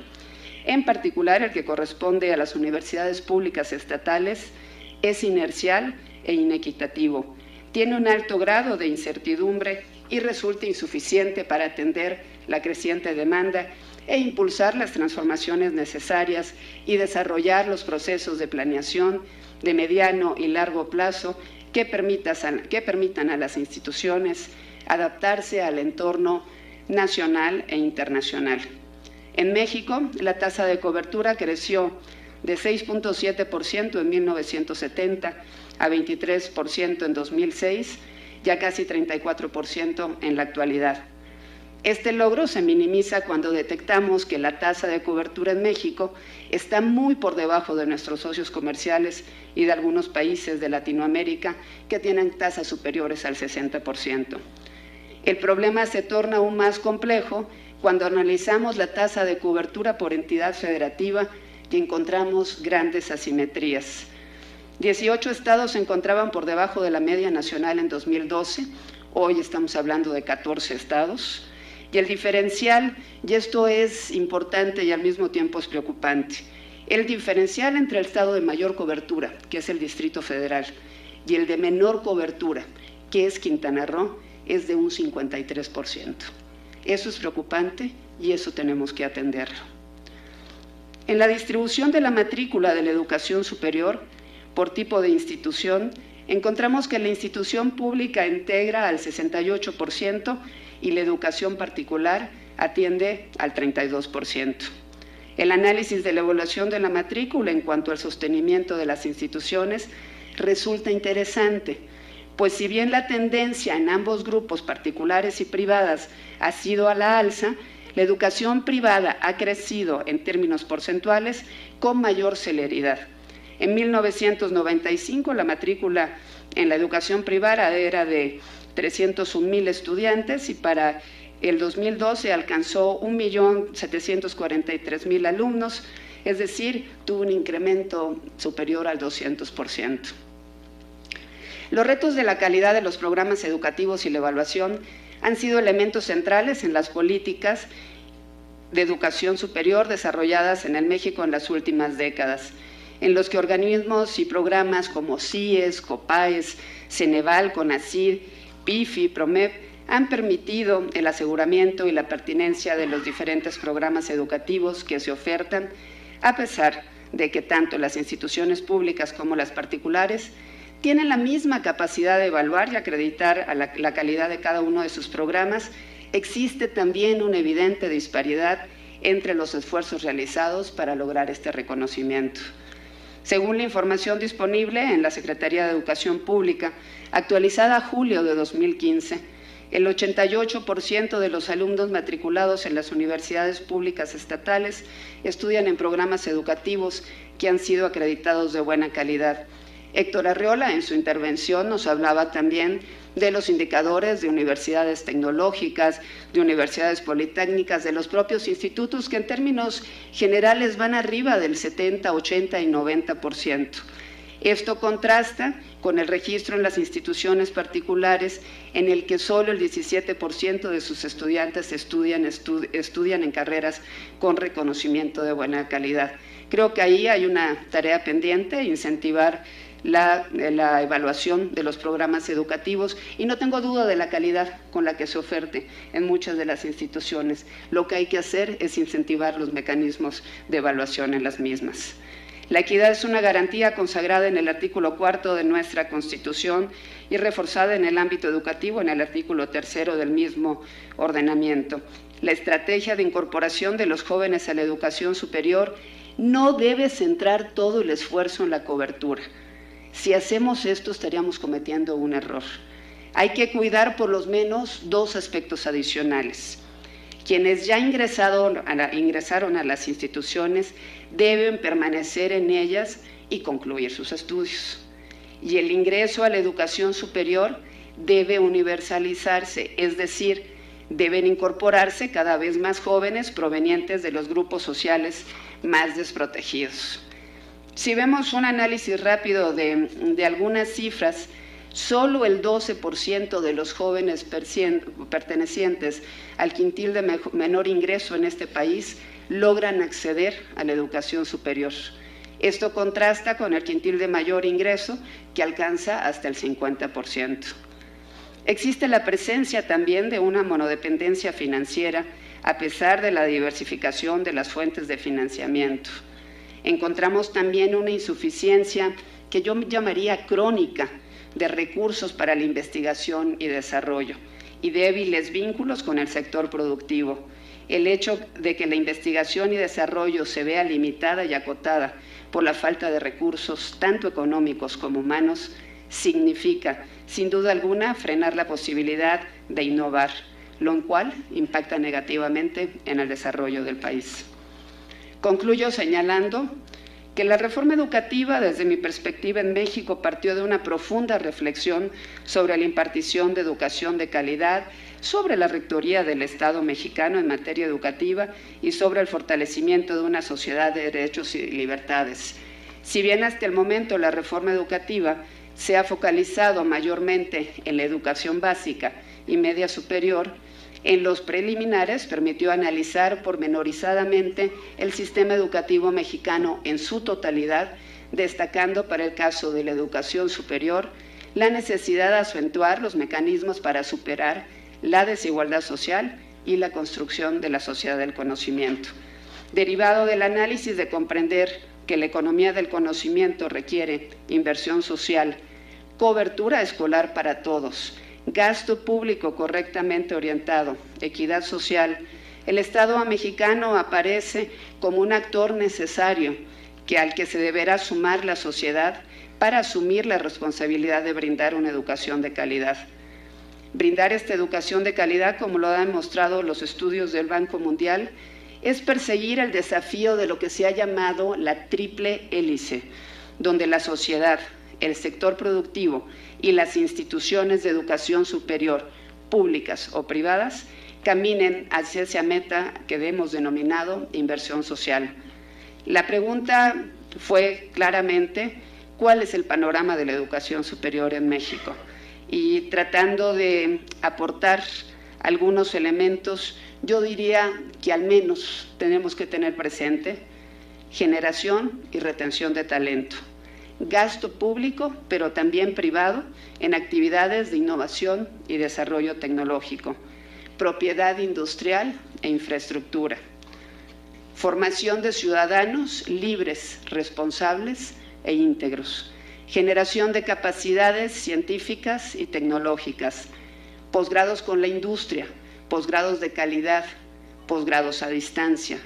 en particular el que corresponde a las universidades públicas estatales, es inercial e inequitativo. Tiene un alto grado de incertidumbre y resulta insuficiente para atender la creciente demanda e impulsar las transformaciones necesarias y desarrollar los procesos de planeación de mediano y largo plazo que permitan a las instituciones adaptarse al entorno nacional e internacional. En México, la tasa de cobertura creció de 6.7% en 1970 a 23% en 2006 y a casi 34% en la actualidad. Este logro se minimiza cuando detectamos que la tasa de cobertura en México está muy por debajo de nuestros socios comerciales y de algunos países de Latinoamérica que tienen tasas superiores al 60%. El problema se torna aún más complejo cuando analizamos la tasa de cobertura por entidad federativa y encontramos grandes asimetrías. 18 estados se encontraban por debajo de la media nacional en 2012, hoy estamos hablando de 14 estados. Y el diferencial, y esto es importante y al mismo tiempo es preocupante, el diferencial entre el estado de mayor cobertura, que es el Distrito Federal, y el de menor cobertura, que es Quintana Roo, es de un 53%. Eso es preocupante y eso tenemos que atenderlo. En la distribución de la matrícula de la educación superior, por tipo de institución, encontramos que la institución pública integra al 68%, y la educación particular atiende al 32%. El análisis de la evaluación de la matrícula en cuanto al sostenimiento de las instituciones resulta interesante, pues si bien la tendencia en ambos grupos, particulares y privadas, ha sido a la alza, la educación privada ha crecido en términos porcentuales con mayor celeridad. En 1995 la matrícula en la educación privada era de 301,000 estudiantes y para el 2012 alcanzó 1.743.000 alumnos, es decir, tuvo un incremento superior al 200%. Los retos de la calidad de los programas educativos y la evaluación han sido elementos centrales en las políticas de educación superior desarrolladas en el México en las últimas décadas, en los que organismos y programas como CIES, COPAES, Ceneval, CONACYT, PIFI, PROMEP, han permitido el aseguramiento y la pertinencia de los diferentes programas educativos que se ofertan, a pesar de que tanto las instituciones públicas como las particulares tienen la misma capacidad de evaluar y acreditar a la calidad de cada uno de sus programas. Existe también una evidente disparidad entre los esfuerzos realizados para lograr este reconocimiento. Según la información disponible en la Secretaría de Educación Pública, actualizada a julio de 2015, el 88% de los alumnos matriculados en las universidades públicas estatales estudian en programas educativos que han sido acreditados de buena calidad. Héctor Arriola, en su intervención, nos hablaba también de los indicadores de universidades tecnológicas, de universidades politécnicas, de los propios institutos que en términos generales van arriba del 70, 80 y 90%. Esto contrasta con el registro en las instituciones particulares en el que solo el 17% de sus estudiantes estudian en carreras con reconocimiento de buena calidad. Creo que ahí hay una tarea pendiente, incentivar la evaluación de los programas educativos y no tengo duda de la calidad con la que se oferte en muchas de las instituciones. Lo que hay que hacer es incentivar los mecanismos de evaluación en las mismas. La equidad es una garantía consagrada en el artículo 4 de nuestra Constitución y reforzada en el ámbito educativo en el artículo 3 del mismo ordenamiento. La estrategia de incorporación de los jóvenes a la educación superior no debe centrar todo el esfuerzo en la cobertura. Si hacemos esto, estaríamos cometiendo un error. Hay que cuidar por lo menos dos aspectos adicionales. Quienes ya ingresaron a las instituciones deben permanecer en ellas y concluir sus estudios. Y el ingreso a la educación superior debe universalizarse, es decir, deben incorporarse cada vez más jóvenes provenientes de los grupos sociales más desprotegidos. Si vemos un análisis rápido de algunas cifras, solo el 12% de los jóvenes pertenecientes al quintil de menor ingreso en este país logran acceder a la educación superior. Esto contrasta con el quintil de mayor ingreso, que alcanza hasta el 50%. Existe la presencia también de una monodependencia financiera, a pesar de la diversificación de las fuentes de financiamiento. Encontramos también una insuficiencia que yo llamaría crónica de recursos para la investigación y desarrollo y débiles vínculos con el sector productivo. El hecho de que la investigación y desarrollo se vea limitada y acotada por la falta de recursos, tanto económicos como humanos, significa, sin duda alguna, frenar la posibilidad de innovar, lo cual impacta negativamente en el desarrollo del país. Concluyo señalando que la reforma educativa, desde mi perspectiva en México, partió de una profunda reflexión sobre la impartición de educación de calidad, sobre la rectoría del Estado mexicano en materia educativa y sobre el fortalecimiento de una sociedad de derechos y libertades. Si bien hasta el momento la reforma educativa se ha focalizado mayormente en la educación básica y media superior, en los preliminares permitió analizar pormenorizadamente el sistema educativo mexicano en su totalidad, destacando para el caso de la educación superior la necesidad de acentuar los mecanismos para superar la desigualdad social y la construcción de la sociedad del conocimiento. Derivado del análisis de comprender que la economía del conocimiento requiere inversión social, cobertura escolar para todos, gasto público correctamente orientado, equidad social, el Estado mexicano aparece como un actor necesario al que se deberá sumar la sociedad para asumir la responsabilidad de brindar una educación de calidad. Brindar esta educación de calidad, como lo han demostrado los estudios del Banco Mundial, es perseguir el desafío de lo que se ha llamado la triple hélice, donde la sociedad, el sector productivo y las instituciones de educación superior, públicas o privadas, caminen hacia esa meta que hemos denominado inversión social. La pregunta fue claramente, ¿cuál es el panorama de la educación superior en México? Y tratando de aportar algunos elementos, yo diría que al menos tenemos que tener presente generación y retención de talento, gasto público, pero también privado, en actividades de innovación y desarrollo tecnológico, propiedad industrial e infraestructura, formación de ciudadanos libres, responsables e íntegros, generación de capacidades científicas y tecnológicas, posgrados con la industria, posgrados de calidad, posgrados a distancia,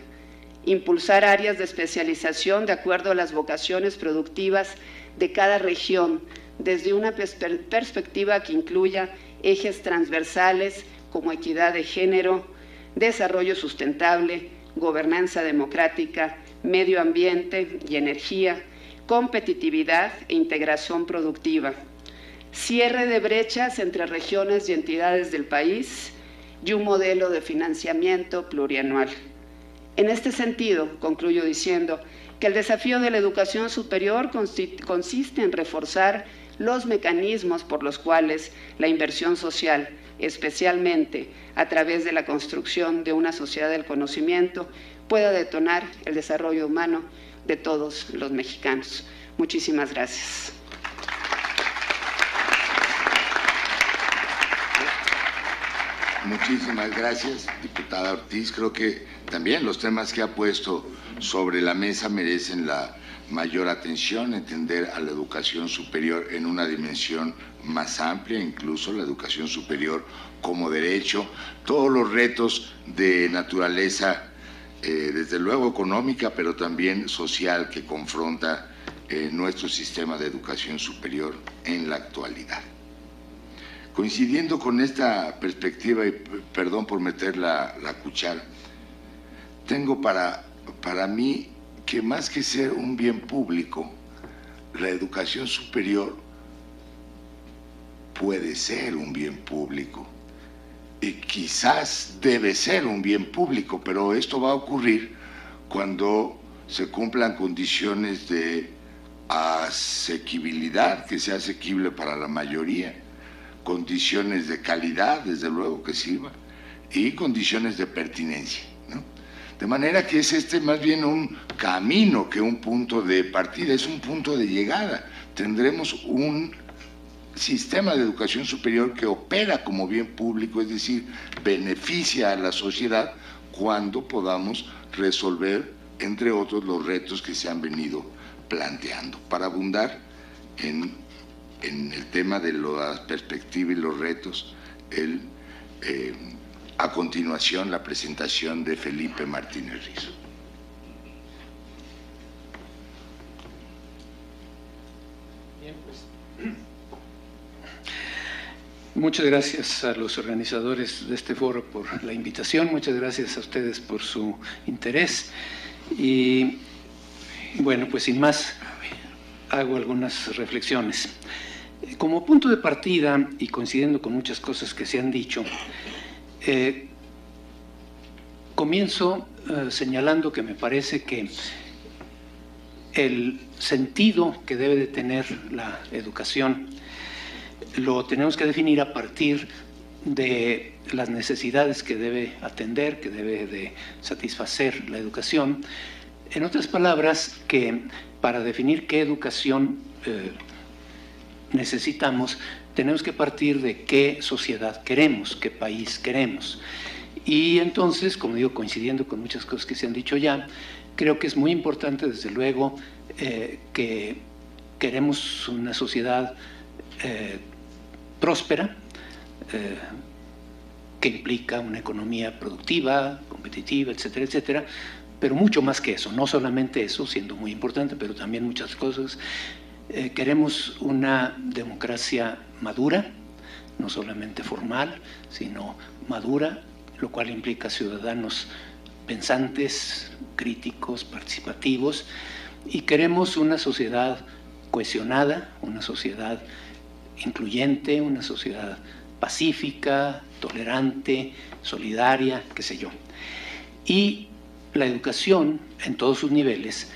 impulsar áreas de especialización de acuerdo a las vocaciones productivas de cada región, desde una perspectiva que incluya ejes transversales como equidad de género, desarrollo sustentable, gobernanza democrática, medio ambiente y energía, competitividad e integración productiva, cierre de brechas entre regiones y entidades del país y un modelo de financiamiento plurianual. En este sentido, concluyo diciendo que el desafío de la educación superior consiste en reforzar los mecanismos por los cuales la inversión social, especialmente a través de la construcción de una sociedad del conocimiento, pueda detonar el desarrollo humano de todos los mexicanos. Muchísimas gracias. Muchísimas gracias, diputada Ortiz. Creo que también los temas que ha puesto sobre la mesa merecen la mayor atención, entender a la educación superior en una dimensión más amplia, incluso la educación superior como derecho, todos los retos de naturaleza, desde luego económica, pero también social, que confronta nuestro sistema de educación superior en la actualidad. Coincidiendo con esta perspectiva, y perdón por meter la cuchara, tengo para mí que más que ser un bien público, la educación superior puede ser un bien público y quizás debe ser un bien público, pero esto va a ocurrir cuando se cumplan condiciones de asequibilidad, que sea asequible para la mayoría, condiciones de calidad, desde luego que sirva, y condiciones de pertinencia, ¿no? De manera que es más bien un camino que un punto de partida, es un punto de llegada. Tendremos un sistema de educación superior que opera como bien público, es decir, beneficia a la sociedad cuando podamos resolver, entre otros, los retos que se han venido planteando. Para abundar en el tema de la perspectiva y los retos, a continuación la presentación de Felipe Martínez Rizo. Bien, pues. Muchas gracias a los organizadores de este foro por la invitación, muchas gracias a ustedes por su interés y bueno, pues sin más hago algunas reflexiones. Como punto de partida y coincidiendo con muchas cosas que se han dicho, comienzo señalando que me parece que el sentido que debe de tener la educación lo tenemos que definir a partir de las necesidades que debe atender, que debe de satisfacer la educación. En otras palabras, que para definir qué educación necesitamos, tenemos que partir de qué sociedad queremos, qué país queremos. Y entonces, como digo, coincidiendo con muchas cosas que se han dicho ya, creo que es muy importante, desde luego, que queremos una sociedad próspera, que implica una economía productiva, competitiva, etcétera, etcétera, pero mucho más que eso, no solamente eso, siendo muy importante, pero también muchas cosas. Queremos una democracia madura, no solamente formal, sino madura, lo cual implica ciudadanos pensantes, críticos, participativos, y queremos una sociedad cohesionada, una sociedad incluyente, una sociedad pacífica, tolerante, solidaria, qué sé yo. Y la educación, en todos sus niveles,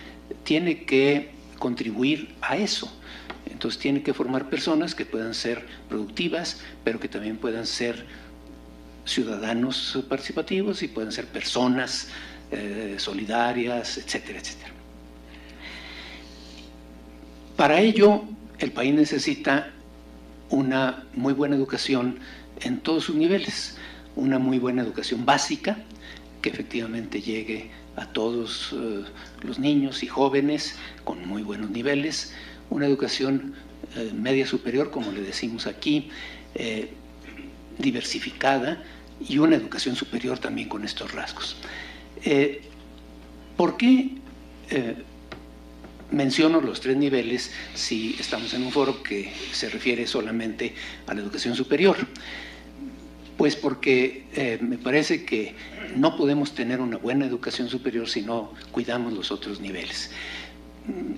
tiene que contribuir a eso. Entonces tiene que formar personas que puedan ser productivas, pero que también puedan ser ciudadanos participativos y puedan ser personas solidarias, etcétera, etcétera. Para ello, el país necesita una muy buena educación en todos sus niveles, una muy buena educación básica, que efectivamente llegue a todos los niños y jóvenes con muy buenos niveles, una educación media superior, como le decimos aquí, diversificada, y una educación superior también con estos rasgos. ¿Por qué menciono los tres niveles si estamos en un foro que se refiere solamente a la educación superior? Pues porque me parece que no podemos tener una buena educación superior si no cuidamos los otros niveles.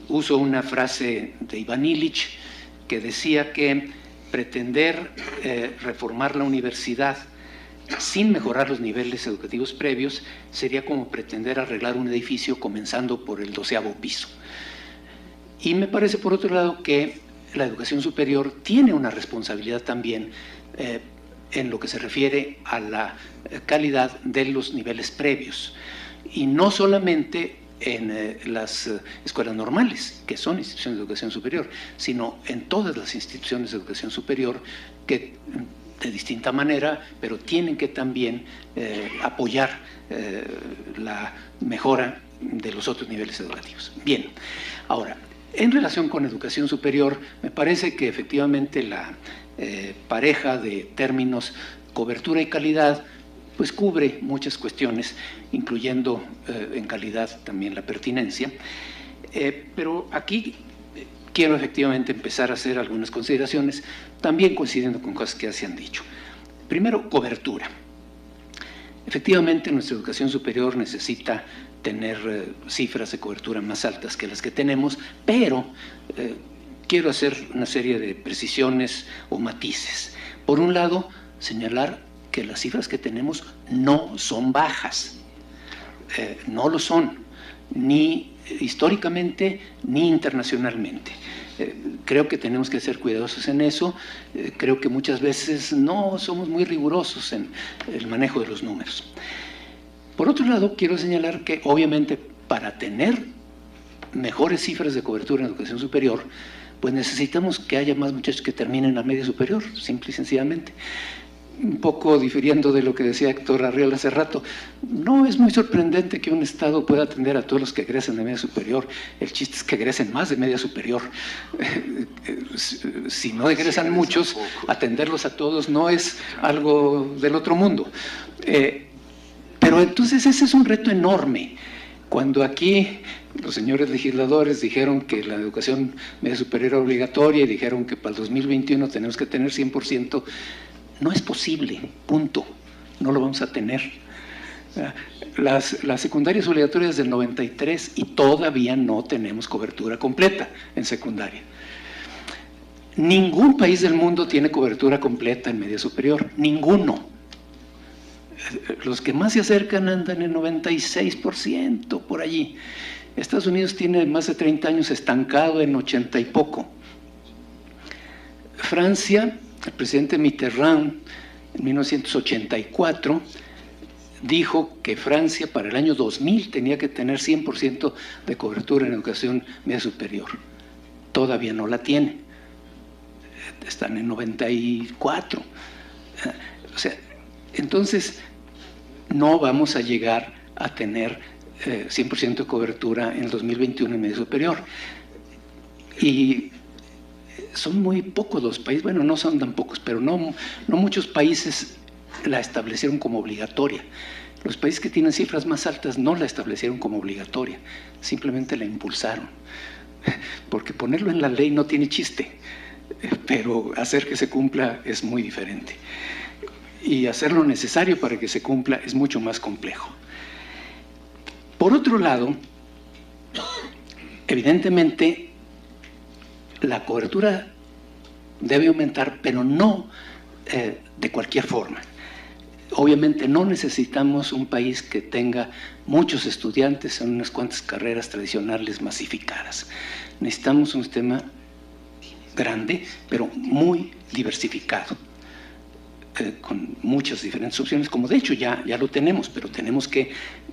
Uso una frase de Iván Illich que decía que pretender reformar la universidad sin mejorar los niveles educativos previos sería como pretender arreglar un edificio comenzando por el 12º piso. Y me parece, por otro lado, que la educación superior tiene una responsabilidad también en lo que se refiere a la calidad de los niveles previos, y no solamente en las escuelas normales, que son instituciones de educación superior, sino en todas las instituciones de educación superior que de distinta manera, pero tienen que también apoyar la mejora de los otros niveles educativos. Bien, ahora, en relación con educación superior, me parece que efectivamente la pareja de términos cobertura y calidad pues cubre muchas cuestiones, incluyendo en calidad también la pertinencia, pero aquí quiero efectivamente empezar a hacer algunas consideraciones, también coincidiendo con cosas que ya se han dicho. Primero, cobertura. Efectivamente, nuestra educación superior necesita tener cifras de cobertura más altas que las que tenemos, pero quiero hacer una serie de precisiones o matices. Por un lado, señalar que las cifras que tenemos no son bajas, no lo son, ni históricamente ni internacionalmente. Creo que tenemos que ser cuidadosos en eso. Creo que muchas veces no somos muy rigurosos en el manejo de los números. Por otro lado, quiero señalar que obviamente para tener mejores cifras de cobertura en educación superior, pues necesitamos que haya más muchachos que terminen la media superior, simple y sencillamente. Un poco difiriendo de lo que decía Héctor Arriola hace rato, no es muy sorprendente que un Estado pueda atender a todos los que egresen de media superior. El chiste es que egresen más de media superior. Si no egresan muchos, atenderlos a todos no es algo del otro mundo. Pero entonces ese es un reto enorme. Cuando aquí los señores legisladores dijeron que la educación media superior era obligatoria y dijeron que para el 2021 tenemos que tener 100%, no es posible, punto, no lo vamos a tener. Las secundarias obligatorias del 93 y todavía no tenemos cobertura completa en secundaria. Ningún país del mundo tiene cobertura completa en media superior, ninguno. Los que más se acercan andan en 96%, por allí. Estados Unidos tiene más de 30 años estancado en 80 y poco. Francia, el presidente Mitterrand, en 1984, dijo que Francia para el año 2000 tenía que tener 100% de cobertura en educación media superior. Todavía no la tiene. Están en 94. O sea, entonces no vamos a llegar a tener 100% de cobertura en el 2021 en media superior. Y son muy pocos los países, bueno, no son tan pocos, pero no muchos países la establecieron como obligatoria. Los países que tienen cifras más altas no la establecieron como obligatoria, simplemente la impulsaron. Porque ponerlo en la ley no tiene chiste, pero hacer que se cumpla es muy diferente. Y hacer lo necesario para que se cumpla es mucho más complejo. Por otro lado, evidentemente, la cobertura debe aumentar, pero no de cualquier forma. Obviamente no necesitamos un país que tenga muchos estudiantes en unas cuantas carreras tradicionales masificadas. Necesitamos un sistema grande, pero muy diversificado, con muchas diferentes opciones, como de hecho ya lo tenemos, pero tenemos que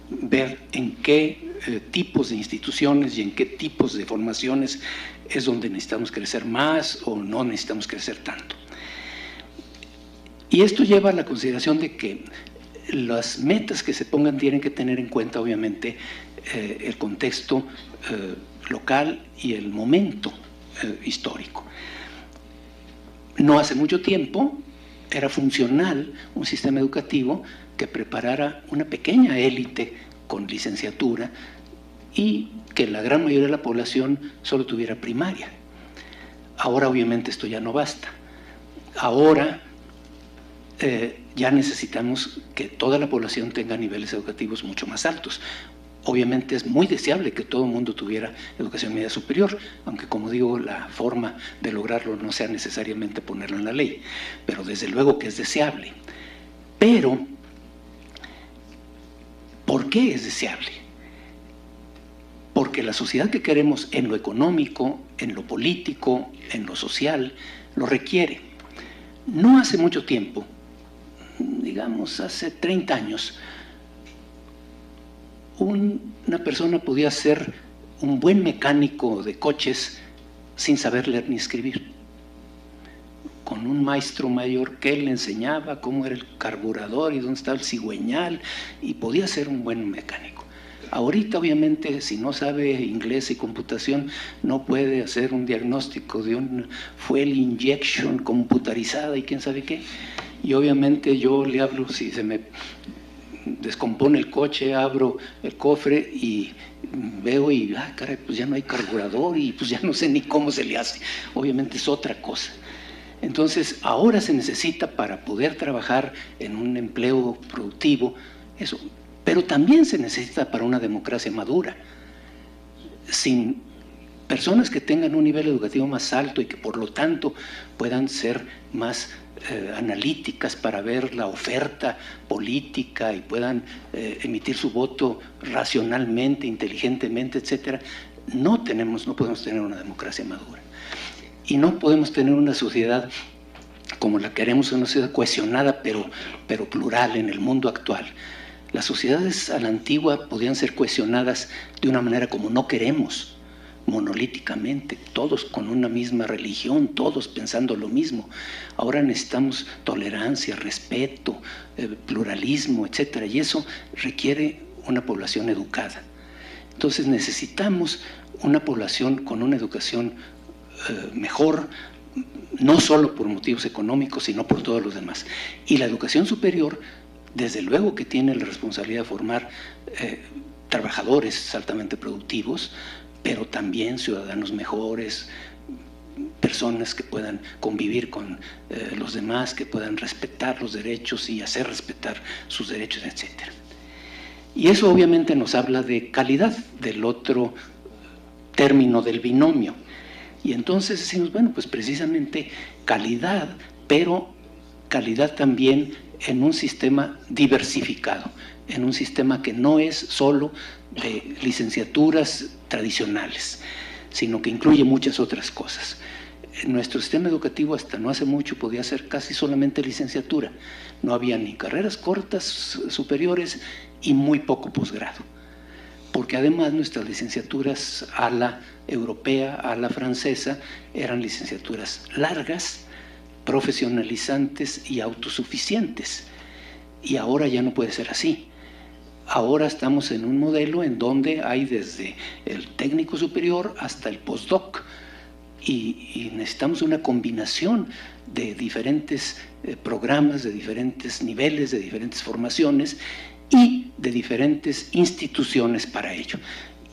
ver en qué tipos de instituciones y en qué tipos de formaciones es donde necesitamos crecer más o no necesitamos crecer tanto. Y esto lleva a la consideración de que las metas que se pongan tienen que tener en cuenta, obviamente, el contexto local y el momento histórico. No hace mucho tiempo era funcional un sistema educativo que preparara una pequeña élite con licenciatura y que la gran mayoría de la población solo tuviera primaria. Ahora obviamente esto ya no basta. Ahora ya necesitamos que toda la población tenga niveles educativos mucho más altos. Obviamente es muy deseable que todo el mundo tuviera educación media superior, aunque como digo, la forma de lograrlo no sea necesariamente ponerlo en la ley, pero desde luego que es deseable. Pero, ¿por qué es deseable? Porque la sociedad que queremos en lo económico, en lo político, en lo social, lo requiere. No hace mucho tiempo, digamos hace 30 años, una persona podía ser un buen mecánico de coches sin saber leer ni escribir, con un maestro mayor que él le enseñaba cómo era el carburador y dónde estaba el cigüeñal, y podía ser un buen mecánico. Ahorita, obviamente, si no sabe inglés y computación, no puede hacer un diagnóstico de un fuel injection computarizada y quién sabe qué. Y obviamente yo le hablo, si se me descompone el coche, abro el cofre y veo y, caray, pues ya no hay carburador y pues ya no sé ni cómo se le hace. Obviamente es otra cosa. Entonces, ahora se necesita para poder trabajar en un empleo productivo, eso, pero también se necesita para una democracia madura. Sin personas que tengan un nivel educativo más alto y que por lo tanto puedan ser más analíticas para ver la oferta política y puedan emitir su voto racionalmente, inteligentemente, etcétera, no podemos tener una democracia madura. Y no podemos tener una sociedad como la queremos, una sociedad cohesionada pero plural en el mundo actual. Las sociedades a la antigua podían ser cohesionadas de una manera como no queremos, monolíticamente, todos con una misma religión, todos pensando lo mismo. Ahora necesitamos tolerancia, respeto, pluralismo, etcétera, y eso requiere una población educada. Entonces necesitamos una población con una educación mejor, no solo por motivos económicos, sino por todos los demás. Y la educación superior, desde luego que tiene la responsabilidad de formar trabajadores altamente productivos, pero también ciudadanos mejores, personas que puedan convivir con los demás, que puedan respetar los derechos y hacer respetar sus derechos, etc. Y eso obviamente nos habla de calidad, del otro término del binomio. Y entonces decimos, bueno, pues precisamente calidad, pero calidad también en un sistema diversificado, en un sistema que no es solo de licenciaturas tradicionales, sino que incluye muchas otras cosas. Nuestro sistema educativo hasta no hace mucho podía ser casi solamente licenciatura. No había ni carreras cortas superiores y muy poco posgrado. Porque además nuestras licenciaturas a la europea, a la francesa, eran licenciaturas largas, profesionalizantes y autosuficientes. Y ahora ya no puede ser así. Ahora estamos en un modelo en donde hay desde el técnico superior hasta el postdoc y necesitamos una combinación de diferentes programas, de diferentes niveles, de diferentes formaciones y de diferentes instituciones para ello.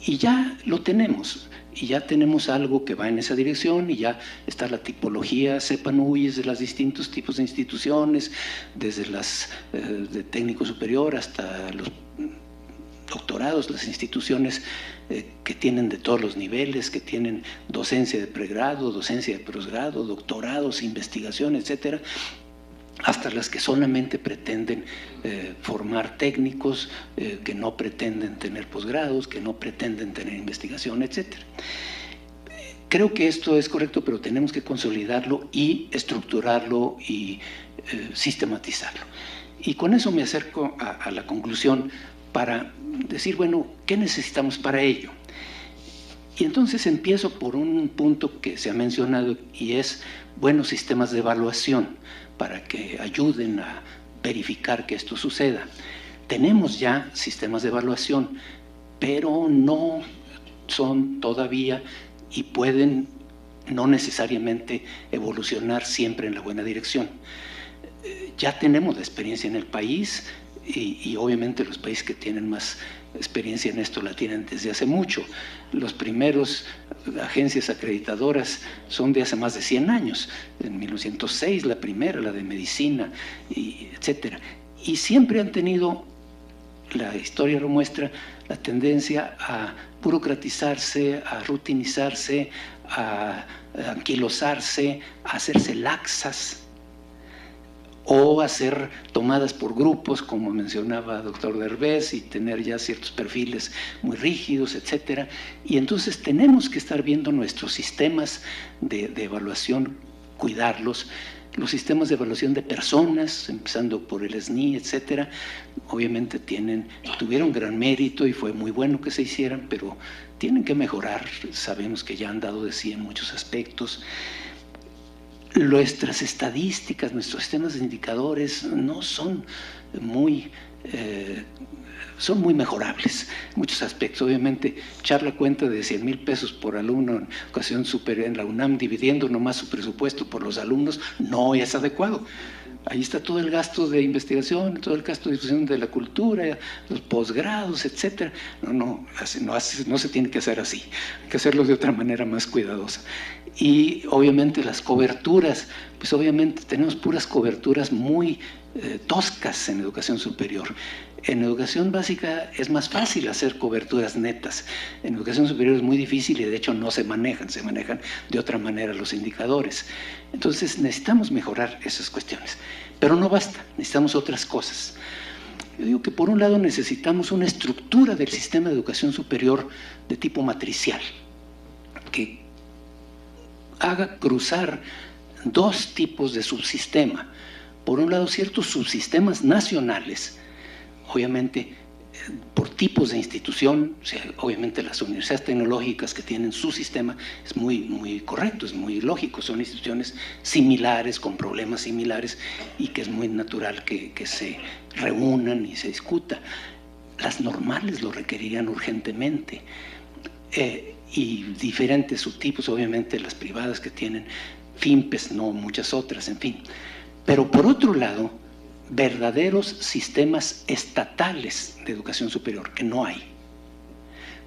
Y ya lo tenemos, y ya tenemos algo que va en esa dirección, y ya está la tipología CEPANUYES de los distintos tipos de instituciones, desde las de técnico superior hasta los doctorados, las instituciones que tienen de todos los niveles, que tienen docencia de pregrado, docencia de posgrado, doctorados, investigación, etcétera, hasta las que solamente pretenden formar técnicos, que no pretenden tener posgrados, que no pretenden tener investigación, etcétera. Creo que esto es correcto, pero tenemos que consolidarlo y estructurarlo y sistematizarlo. Y con eso me acerco a la conclusión para decir, bueno, ¿qué necesitamos para ello? Y entonces empiezo por un punto que se ha mencionado y es buenos sistemas de evaluación para que ayuden a verificar que esto suceda. Tenemos ya sistemas de evaluación, pero no son todavía y pueden no necesariamente evolucionar siempre en la buena dirección. Ya tenemos la experiencia en el país y obviamente los países que tienen más experiencia en esto la tienen desde hace mucho. Los primeros agencias acreditadoras son de hace más de 100 años, en 1906 la primera, la de medicina, etcétera. Y siempre han tenido, la historia lo muestra, la tendencia a burocratizarse, a rutinizarse, a anquilosarse, a hacerse laxas, o a ser tomadas por grupos, como mencionaba el doctor Derbez, y tener ya ciertos perfiles muy rígidos, etcétera. Y entonces tenemos que estar viendo nuestros sistemas de evaluación, cuidarlos, los sistemas de evaluación de personas, empezando por el SNI, etcétera, obviamente tuvieron gran mérito y fue muy bueno que se hicieran, pero tienen que mejorar, sabemos que ya han dado de sí en muchos aspectos. Nuestras estadísticas, nuestros sistemas de indicadores no son muy mejorables en muchos aspectos. Obviamente, echar la cuenta de 100,000 pesos por alumno en educación superior en la UNAM, dividiendo nomás su presupuesto por los alumnos, no es adecuado, Ahí está todo el gasto de investigación, todo el gasto de difusión de la cultura, los posgrados, etc. No se tiene que hacer así, hay que hacerlo de otra manera más cuidadosa. Y obviamente las coberturas, pues obviamente tenemos puras coberturas muy toscas en educación superior. En educación básica es más fácil hacer coberturas netas. En educación superior es muy difícil y de hecho no se manejan de otra manera los indicadores. Entonces necesitamos mejorar esas cuestiones. Pero no basta, necesitamos otras cosas. Yo digo que por un lado necesitamos una estructura del sistema de educación superior de tipo matricial, que haga cruzar dos tipos de subsistema. Por un lado, ciertos subsistemas nacionales, obviamente por tipos de institución, o sea, obviamente las universidades tecnológicas que tienen su sistema es muy correcto, es muy lógico, son instituciones similares, con problemas similares, y que es muy natural que se reúnan y se discuta. Las normales lo requerirían urgentemente, y diferentes subtipos, obviamente las privadas que tienen FIMPES, no muchas otras, en fin. Pero por otro lado, verdaderos sistemas estatales de educación superior, que no hay.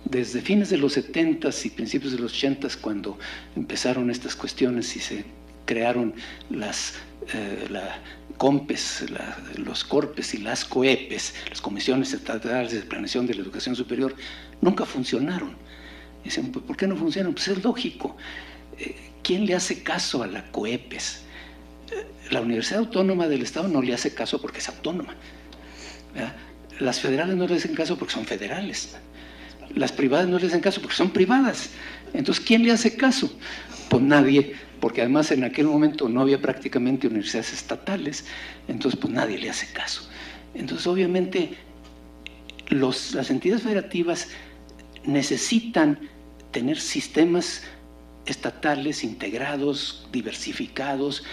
Desde fines de los 70s y principios de los 80s, cuando empezaron estas cuestiones y se crearon las COMPES, los CORPES y las COEPES, las Comisiones Estatales de Planeación de la Educación Superior, nunca funcionaron. Dicen, ¿por qué no funcionan? Pues es lógico. ¿Quién le hace caso a la COEPES? La Universidad Autónoma del Estado no le hace caso porque es autónoma, ¿verdad? Las federales no le hacen caso porque son federales. Las privadas no le hacen caso porque son privadas. Entonces, ¿quién le hace caso? Pues nadie, porque además en aquel momento no había prácticamente universidades estatales, entonces pues nadie le hace caso. Entonces, obviamente, las entidades federativas necesitan tener sistemas estatales integrados, diversificados,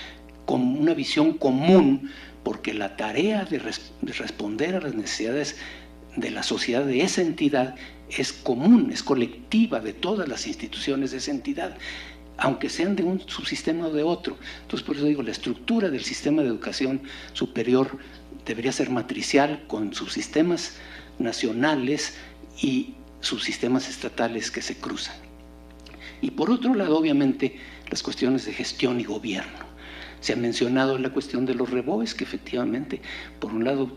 con una visión común, porque la tarea de responder a las necesidades de la sociedad de esa entidad es común, es colectiva de todas las instituciones de esa entidad, aunque sean de un subsistema o de otro. Entonces, por eso digo, la estructura del sistema de educación superior debería ser matricial, con subsistemas nacionales y subsistemas estatales que se cruzan. Y por otro lado, obviamente, las cuestiones de gestión y gobierno. Se ha mencionado la cuestión de los reboes, que efectivamente, por un lado,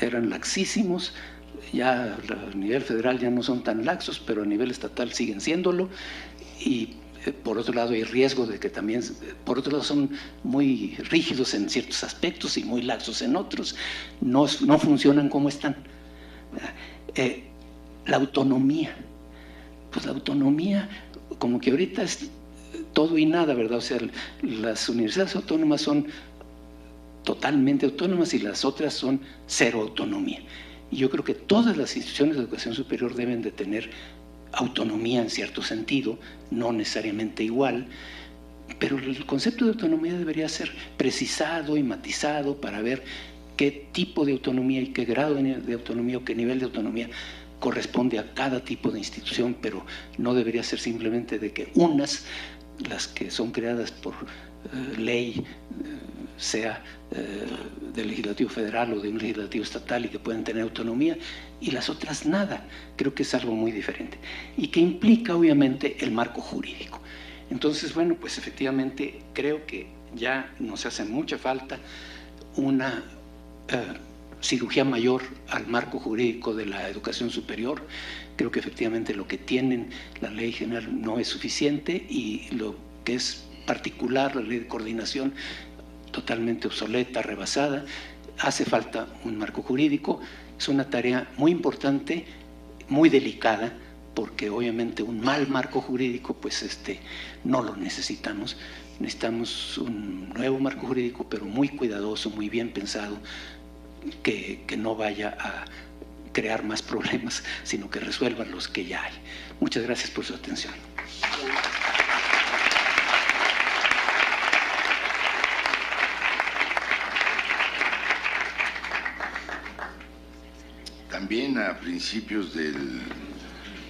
eran laxísimos, ya a nivel federal ya no son tan laxos, pero a nivel estatal siguen siéndolo, y por otro lado hay riesgo de que también, por otro lado son muy rígidos en ciertos aspectos y muy laxos en otros, no funcionan como están. La autonomía, pues la autonomía como que ahorita es todo y nada, ¿verdad? O sea, las universidades autónomas son totalmente autónomas y las otras son cero autonomía. Y yo creo que todas las instituciones de educación superior deben de tener autonomía en cierto sentido, no necesariamente igual, pero el concepto de autonomía debería ser precisado y matizado para ver qué tipo de autonomía y qué grado de autonomía o qué nivel de autonomía corresponde a cada tipo de institución, pero no debería ser simplemente de que unas, las que son creadas por ley, sea del legislativo federal o de un legislativo estatal y que pueden tener autonomía, y las otras nada. Creo que es algo muy diferente y que implica obviamente el marco jurídico. Entonces, bueno, pues efectivamente creo que ya nos hace mucha falta una cirugía mayor al marco jurídico de la educación superior. Creo que efectivamente lo que tienen la ley general no es suficiente y lo que es particular, la ley de coordinación, totalmente obsoleta, rebasada. Hace falta un marco jurídico. Es una tarea muy importante, muy delicada, porque obviamente un mal marco jurídico pues no lo necesitamos. Necesitamos un nuevo marco jurídico, pero muy cuidadoso, muy bien pensado, que no vaya a crear más problemas, sino que resuelva los que ya hay. Muchas gracias por su atención. También a principios de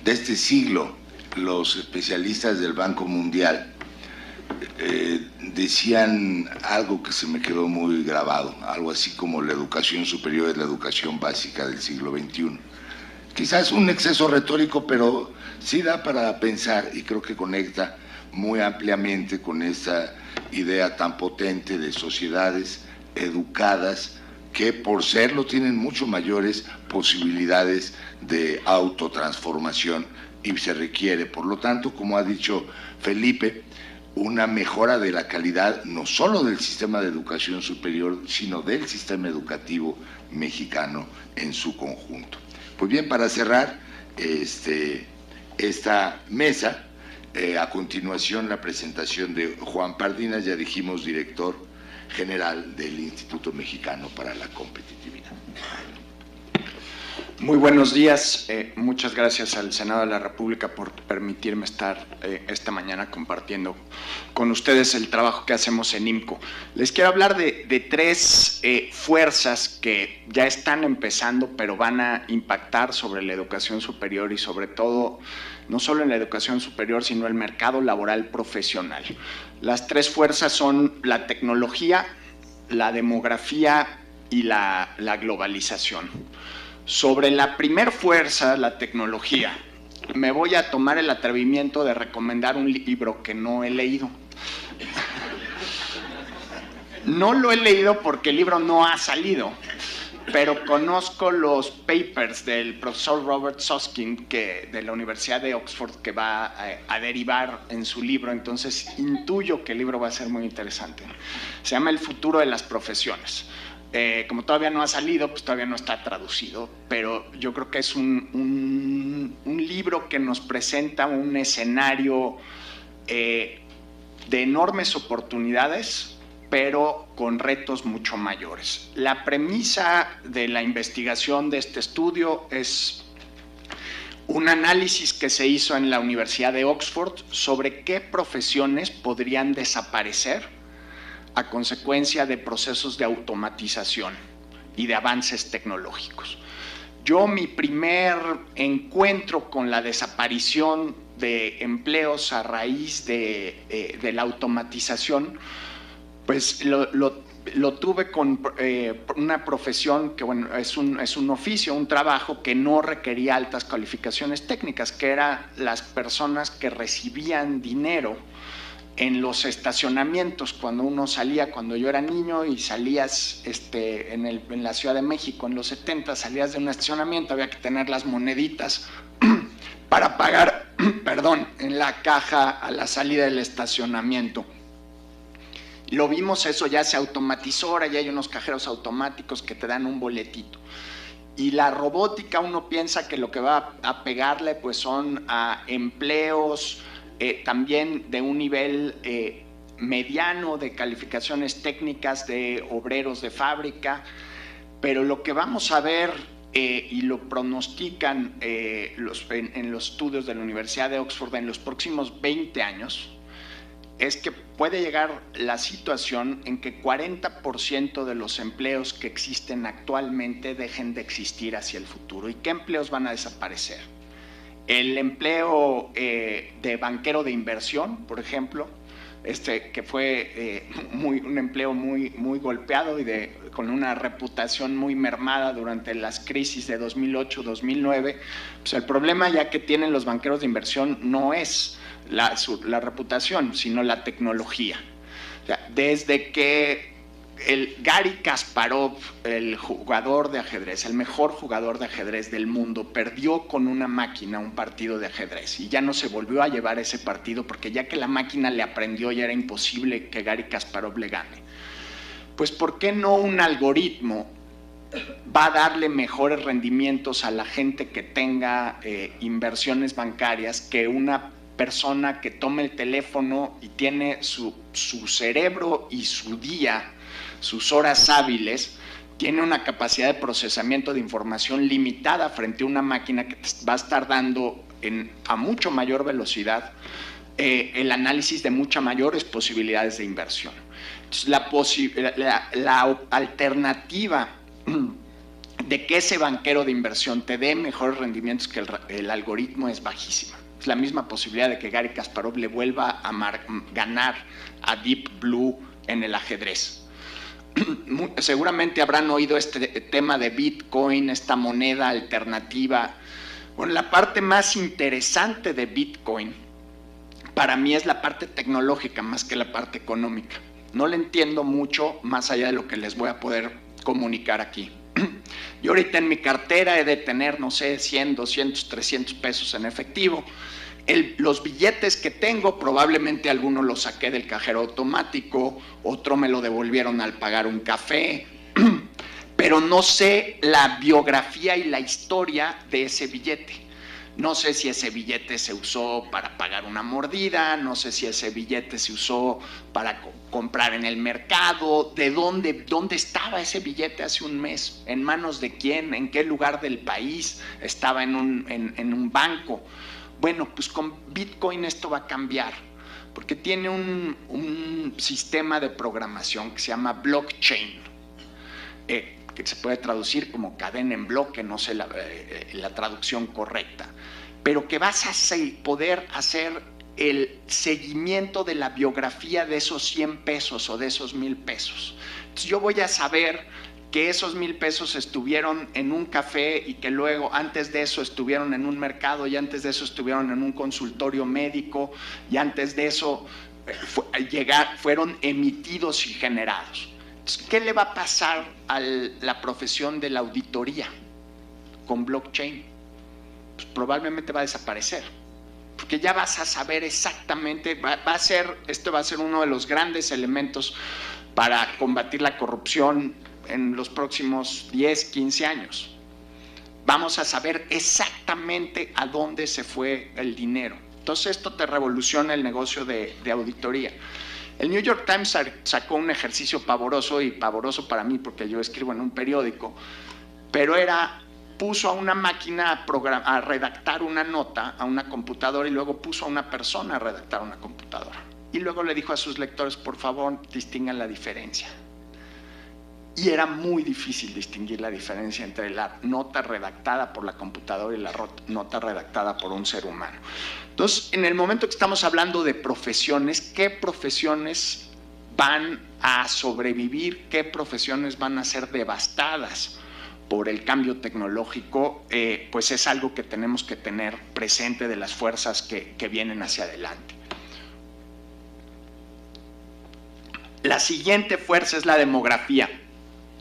este siglo, los especialistas del Banco Mundial decían algo que se me quedó muy grabado, algo así como la educación superior es la educación básica del siglo XXI. Quizás un exceso retórico, pero sí da para pensar y creo que conecta muy ampliamente con esta idea tan potente de sociedades educadas que por serlo tienen mucho mayores posibilidades de autotransformación y se requiere, por lo tanto, como ha dicho Felipe, una mejora de la calidad no solo del sistema de educación superior, sino del sistema educativo mexicano en su conjunto. Pues bien, para cerrar esta mesa, a continuación la presentación de Juan Pardinas, ya dijimos, director general del Instituto Mexicano para la Competitividad. Muy buenos días, muchas gracias al Senado de la República por permitirme estar esta mañana compartiendo con ustedes el trabajo que hacemos en IMCO. Les quiero hablar de tres fuerzas que ya están empezando, pero van a impactar sobre la educación superior y sobre todo, no solo en la educación superior, sino el mercado laboral profesional. Las tres fuerzas son la tecnología, la demografía y la globalización. Sobre la primer fuerza, la tecnología, me voy a tomar el atrevimiento de recomendar un libro que no he leído. No lo he leído porque el libro no ha salido, pero conozco los papers del profesor Robert Susskind de la Universidad de Oxford que va a derivar en su libro, entonces intuyo que el libro va a ser muy interesante. Se llama El futuro de las profesiones. Como todavía no ha salido, pues todavía no está traducido, pero yo creo que es un libro que nos presenta un escenario de enormes oportunidades, pero con retos mucho mayores. La premisa de la investigación de este estudio es un análisis que se hizo en la Universidad de Oxford sobre qué profesiones podrían desaparecer a consecuencia de procesos de automatización y de avances tecnológicos. Mi primer encuentro con la desaparición de empleos a raíz de la automatización, pues lo tuve con una profesión que, bueno, es un oficio, un trabajo que no requería altas calificaciones técnicas, que eran las personas que recibían dinero en los estacionamientos. Cuando uno salía, cuando yo era niño y salías en la Ciudad de México en los 70, salías de un estacionamiento, había que tener las moneditas para pagar, en la caja a la salida del estacionamiento. Lo vimos, eso ya se automatizó, ahora ya hay unos cajeros automáticos que te dan un boletito. Y la robótica, uno piensa que lo que va a pegarle pues son a empleos también de un nivel mediano de calificaciones técnicas de obreros de fábrica, pero lo que vamos a ver y lo pronostican en los estudios de la Universidad de Oxford en los próximos 20 años, es que puede llegar la situación en que 40% de los empleos que existen actualmente dejen de existir hacia el futuro. ¿Y qué empleos van a desaparecer? El empleo de banquero de inversión, por ejemplo, que fue un empleo muy golpeado y con una reputación muy mermada durante las crisis de 2008-2009. Pues el problema ya que tienen los banqueros de inversión no es la reputación, sino la tecnología. O sea, desde que Garry Kasparov, el jugador de ajedrez, el mejor jugador de ajedrez del mundo, perdió con una máquina un partido de ajedrez y ya no se volvió a llevar ese partido porque ya que la máquina le aprendió ya era imposible que Garry Kasparov le gane. Pues ¿por qué no un algoritmo va a darle mejores rendimientos a la gente que tenga inversiones bancarias que una persona que tome el teléfono y tiene su cerebro y su día, sus horas hábiles, tiene una capacidad de procesamiento de información limitada frente a una máquina que te va a estar dando a mucho mayor velocidad el análisis de muchas mayores posibilidades de inversión? Entonces, la alternativa de que ese banquero de inversión te dé mejores rendimientos que el algoritmo es bajísima. Es la misma posibilidad de que Garry Kasparov le vuelva a ganar a Deep Blue en el ajedrez. Seguramente habrán oído este tema de Bitcoin, esta moneda alternativa. Bueno, la parte más interesante de Bitcoin para mí es la parte tecnológica más que la parte económica. No le entiendo mucho más allá de lo que les voy a poder comunicar aquí. Yo ahorita en mi cartera he de tener, no sé, 100, 200, 300 pesos en efectivo. Los billetes que tengo, probablemente algunos los saqué del cajero automático, otro me lo devolvieron al pagar un café, pero no sé la biografía y la historia de ese billete. No sé si ese billete se usó para pagar una mordida, no sé si ese billete se usó para comprar en el mercado, de dónde estaba ese billete hace un mes, en manos de quién, en qué lugar del país, estaba en un banco. Bueno, pues con Bitcoin esto va a cambiar, porque tiene un sistema de programación que se llama blockchain, que se puede traducir como cadena en bloque, no sé la traducción correcta, pero que vas a poder hacer el seguimiento de la biografía de esos 100 pesos o de esos 1,000 pesos. Entonces yo voy a saber que esos 1,000 pesos estuvieron en un café y que luego antes de eso estuvieron en un mercado y antes de eso estuvieron en un consultorio médico y antes de eso fueron emitidos y generados. Entonces, ¿qué le va a pasar a la profesión de la auditoría con blockchain? Pues probablemente va a desaparecer, porque ya vas a saber exactamente, esto va a ser uno de los grandes elementos para combatir la corrupción en los próximos 10, 15 años. Vamos a saber exactamente a dónde se fue el dinero. Entonces esto te revoluciona el negocio de auditoría. El New York Times sacó un ejercicio pavoroso, y pavoroso para mí porque yo escribo en un periódico, pero puso a una máquina a redactar una nota a una computadora y luego puso a una persona a redactar una computadora. Y luego le dijo a sus lectores, por favor, distingan la diferencia. Y era muy difícil distinguir la diferencia entre la nota redactada por la computadora y la nota redactada por un ser humano. Entonces, en el momento que estamos hablando de profesiones, ¿qué profesiones van a sobrevivir? ¿Qué profesiones van a ser devastadas por el cambio tecnológico? Pues es algo que tenemos que tener presente de las fuerzas que vienen hacia adelante. La siguiente fuerza es la demografía.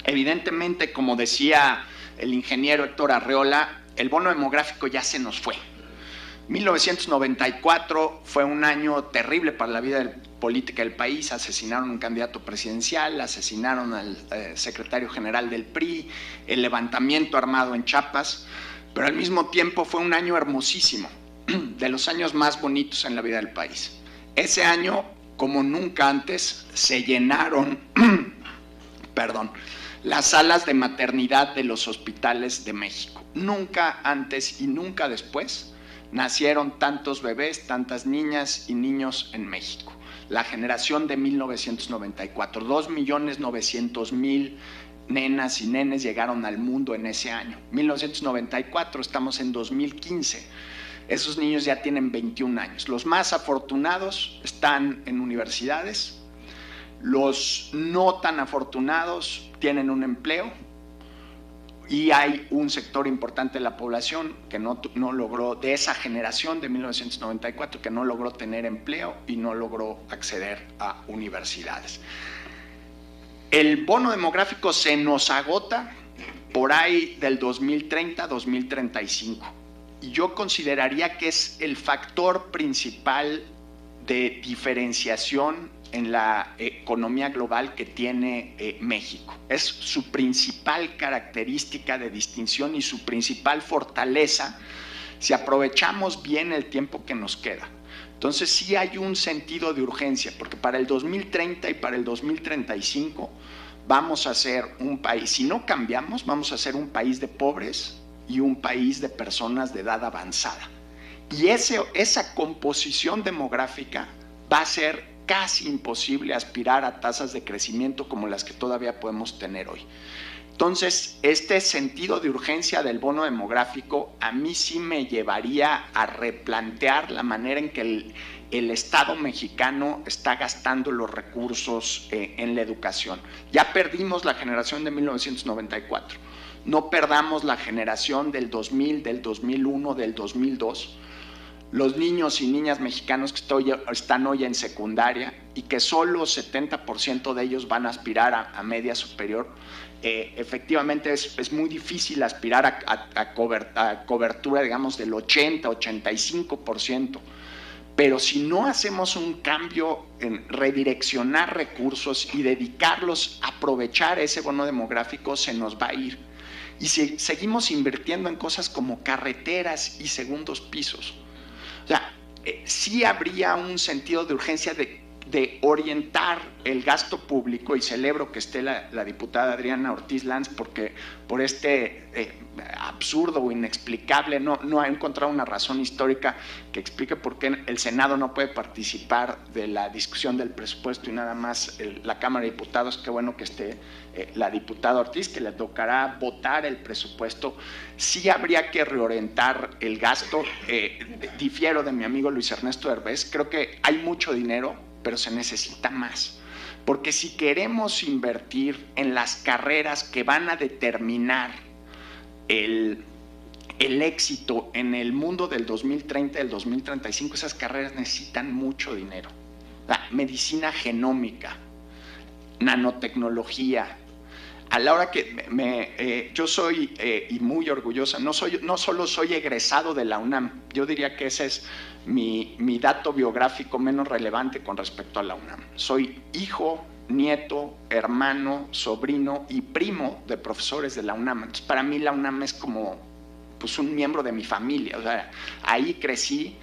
Evidentemente, como decía el ingeniero Héctor Arreola, el bono demográfico ya se nos fue. 1994 fue un año terrible para la vida política del país. Asesinaron a un candidato presidencial, asesinaron al secretario general del PRI, el levantamiento armado en Chiapas, pero al mismo tiempo fue un año hermosísimo, de los años más bonitos en la vida del país. Ese año, como nunca antes, se llenaron las salas de maternidad de los hospitales de México. Nunca antes y nunca después nacieron tantos bebés, tantas niñas y niños en México. La generación de 1994, 2.900.000 nenas y nenes llegaron al mundo en ese año. 1994, estamos en 2015. Esos niños ya tienen 21 años. Los más afortunados están en universidades. Los no tan afortunados tienen un empleo y hay un sector importante de la población que no logró, de esa generación de 1994, que no logró tener empleo y no logró acceder a universidades. El bono demográfico se nos agota por ahí del 2030, 2035. Y yo consideraría que es el factor principal de diferenciación en la economía global que tiene México. Es su principal característica de distinción y su principal fortaleza si aprovechamos bien el tiempo que nos queda. Entonces sí hay un sentido de urgencia, porque para el 2030 y para el 2035 vamos a ser un país, si no cambiamos, vamos a ser un país de pobres y un país de personas de edad avanzada. Y esa composición demográfica va a ser casi imposible aspirar a tasas de crecimiento como las que todavía podemos tener hoy. Entonces, este sentido de urgencia del bono demográfico a mí sí me llevaría a replantear la manera en que el Estado mexicano está gastando los recursos en la educación. Ya perdimos la generación de 1994, no perdamos la generación del 2000, del 2001, del 2002. Los niños y niñas mexicanos que están hoy en secundaria y que solo 70% de ellos van a aspirar a media superior, efectivamente es muy difícil aspirar a cobertura, digamos, del 80-85%. Pero si no hacemos un cambio en redireccionar recursos y dedicarlos a aprovechar ese bono demográfico, se nos va a ir. Y si seguimos invirtiendo en cosas como carreteras y segundos pisos, o sea, sí habría un sentido de urgencia de orientar el gasto público, y celebro que esté la diputada Adriana Ortiz Lanz, porque por este absurdo o inexplicable, no ha encontrado una razón histórica que explique por qué el Senado no puede participar de la discusión del presupuesto y nada más la Cámara de Diputados. Qué bueno que esté la diputada Ortiz, que le tocará votar el presupuesto. Sí habría que reorientar el gasto. Difiero de mi amigo Luis Ernesto Derbez, creo que hay mucho dinero, pero se necesita más, porque si queremos invertir en las carreras que van a determinar el éxito en el mundo del 2030, del 2035, esas carreras necesitan mucho dinero. La medicina genómica, nanotecnología. A la hora que yo soy, y muy orgullosa, no solo soy egresado de la UNAM, yo diría que ese es mi dato biográfico menos relevante con respecto a la UNAM. Soy hijo, nieto, hermano, sobrino y primo de profesores de la UNAM. Entonces, para mí la UNAM es como pues, un miembro de mi familia. O sea, ahí crecí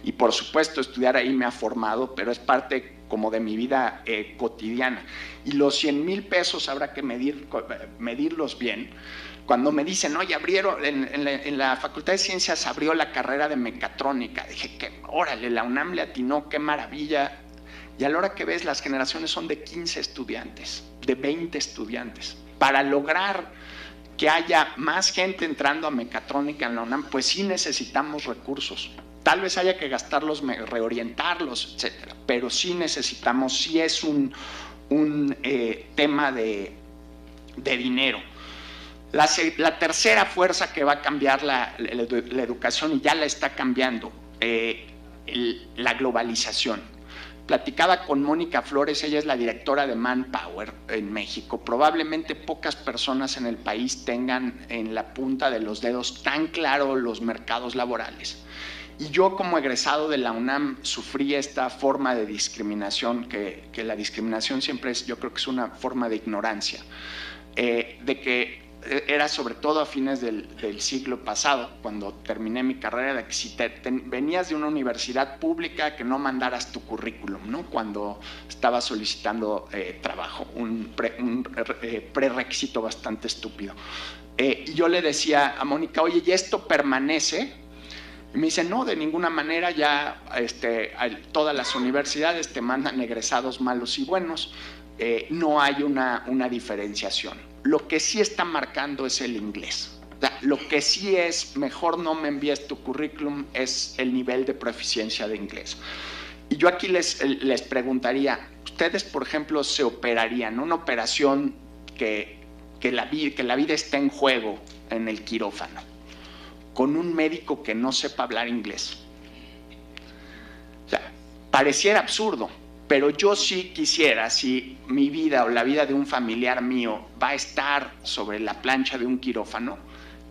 y por supuesto estudiar ahí me ha formado, pero es parte como de mi vida cotidiana. Y los 100,000 pesos habrá que medirlos bien. Cuando me dicen, oye, abrieron en la Facultad de Ciencias abrió la carrera de mecatrónica, dije, que órale, la UNAM le atinó, qué maravilla. Y a la hora que ves, las generaciones son de 15 estudiantes, de 20 estudiantes. Para lograr que haya más gente entrando a mecatrónica en la UNAM, pues sí necesitamos recursos. Tal vez haya que gastarlos, reorientarlos, etcétera, pero sí necesitamos, sí es un tema de dinero. La tercera fuerza que va a cambiar la educación, y ya la está cambiando, la globalización. Platicaba con Mónica Flores, ella es la directora de Manpower en México. Probablemente pocas personas en el país tengan en la punta de los dedos tan claro los mercados laborales. Y yo, como egresado de la UNAM, sufrí esta forma de discriminación, que la discriminación siempre es, yo creo que es una forma de ignorancia, de que era sobre todo a fines del siglo pasado, cuando terminé mi carrera, de que si venías de una universidad pública, que no mandaras tu currículum, ¿no? Cuando estaba solicitando trabajo, un prerequisito bastante estúpido. Y yo le decía a Mónica, oye, ¿y esto permanece? Y me dice, no, de ninguna manera, ya todas las universidades te mandan egresados malos y buenos, no hay una diferenciación. Lo que sí está marcando es el inglés. O sea, lo que sí es, mejor no me envíes tu currículum, es el nivel de proficiencia de inglés. Y yo aquí les preguntaría, ustedes, por ejemplo, se operarían una operación que la vida está en juego en el quirófano, con un médico que no sepa hablar inglés. O sea, pareciera absurdo, pero yo sí quisiera, si mi vida o la vida de un familiar mío va a estar sobre la plancha de un quirófano,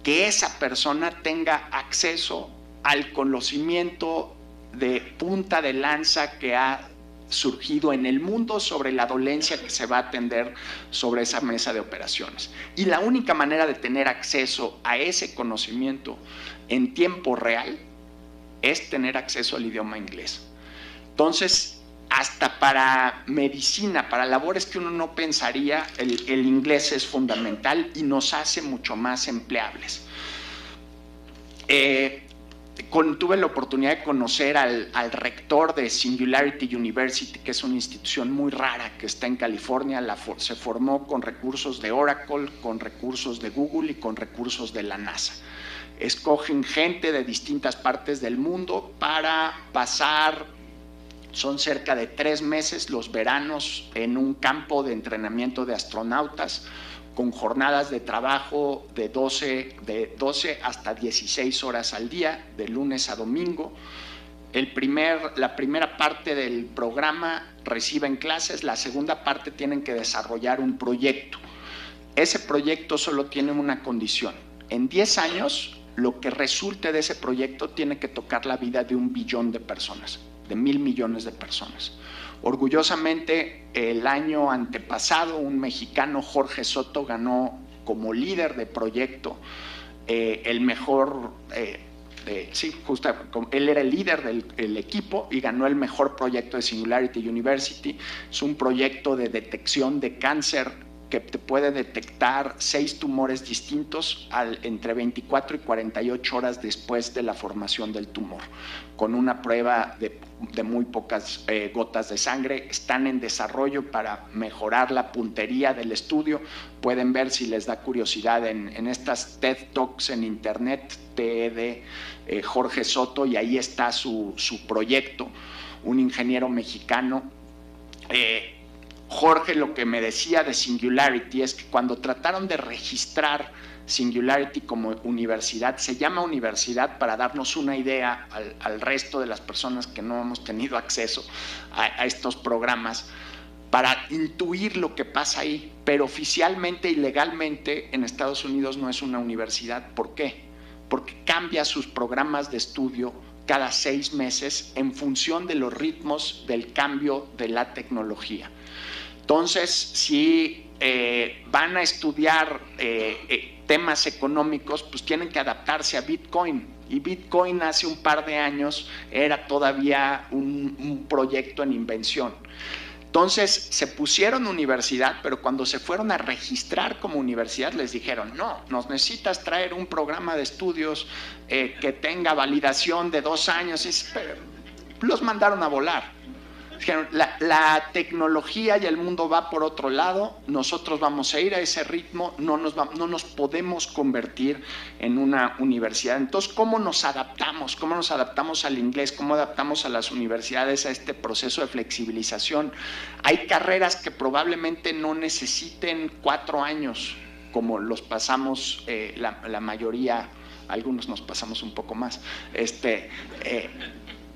que esa persona tenga acceso al conocimiento de punta de lanza que ha surgido en el mundo sobre la dolencia que se va a atender sobre esa mesa de operaciones. Y la única manera de tener acceso a ese conocimiento en tiempo real es tener acceso al idioma inglés. Entonces, hasta para medicina, para labores que uno no pensaría, el inglés es fundamental y nos hace mucho más empleables. tuve la oportunidad de conocer al rector de Singularity University, que es una institución muy rara que está en California. Se formó con recursos de Oracle, con recursos de Google y con recursos de la NASA. Escogen gente de distintas partes del mundo para pasar, son cerca de 3 meses los veranos, en un campo de entrenamiento de astronautas, con jornadas de trabajo de 12 hasta 16 horas al día, de lunes a domingo. La primera parte del programa reciben clases, la segunda parte tienen que desarrollar un proyecto. Ese proyecto solo tiene una condición: en 10 años, lo que resulte de ese proyecto tiene que tocar la vida de 1 billón de personas, de 1.000 millones de personas. Orgullosamente, el año antepasado, un mexicano, Jorge Soto, ganó como líder de proyecto el mejor, él era el líder del equipo y ganó el mejor proyecto de Singularity University. Es un proyecto de detección de cáncer que te puede detectar 6 tumores distintos entre 24 y 48 horas después de la formación del tumor, con una prueba de muy pocas gotas de sangre. Están en desarrollo para mejorar la puntería del estudio. Pueden ver, si les da curiosidad, en estas TED Talks en internet, TED Jorge Soto, y ahí está su proyecto, un ingeniero mexicano. Jorge lo que me decía de Singularity es que cuando trataron de registrar Singularity como universidad, se llama universidad para darnos una idea al resto de las personas que no hemos tenido acceso a estos programas, para intuir lo que pasa ahí, pero oficialmente y legalmente en Estados Unidos no es una universidad. ¿Por qué? Porque cambia sus programas de estudio cada 6 meses en función de los ritmos del cambio de la tecnología. Entonces, si van a estudiar temas económicos, pues tienen que adaptarse a Bitcoin. Y Bitcoin hace un par de años era todavía un proyecto en invención. Entonces, se pusieron universidad, pero cuando se fueron a registrar como universidad les dijeron: no, nos necesitas traer un programa de estudios que tenga validación de 2 años. Los mandaron a volar. Dijeron: la tecnología y el mundo va por otro lado, nosotros vamos a ir a ese ritmo, no nos podemos convertir en una universidad. Entonces, ¿cómo nos adaptamos? ¿Cómo nos adaptamos al inglés? ¿Cómo adaptamos a las universidades a este proceso de flexibilización? Hay carreras que probablemente no necesiten 4 años, como los pasamos la mayoría, algunos nos pasamos un poco más,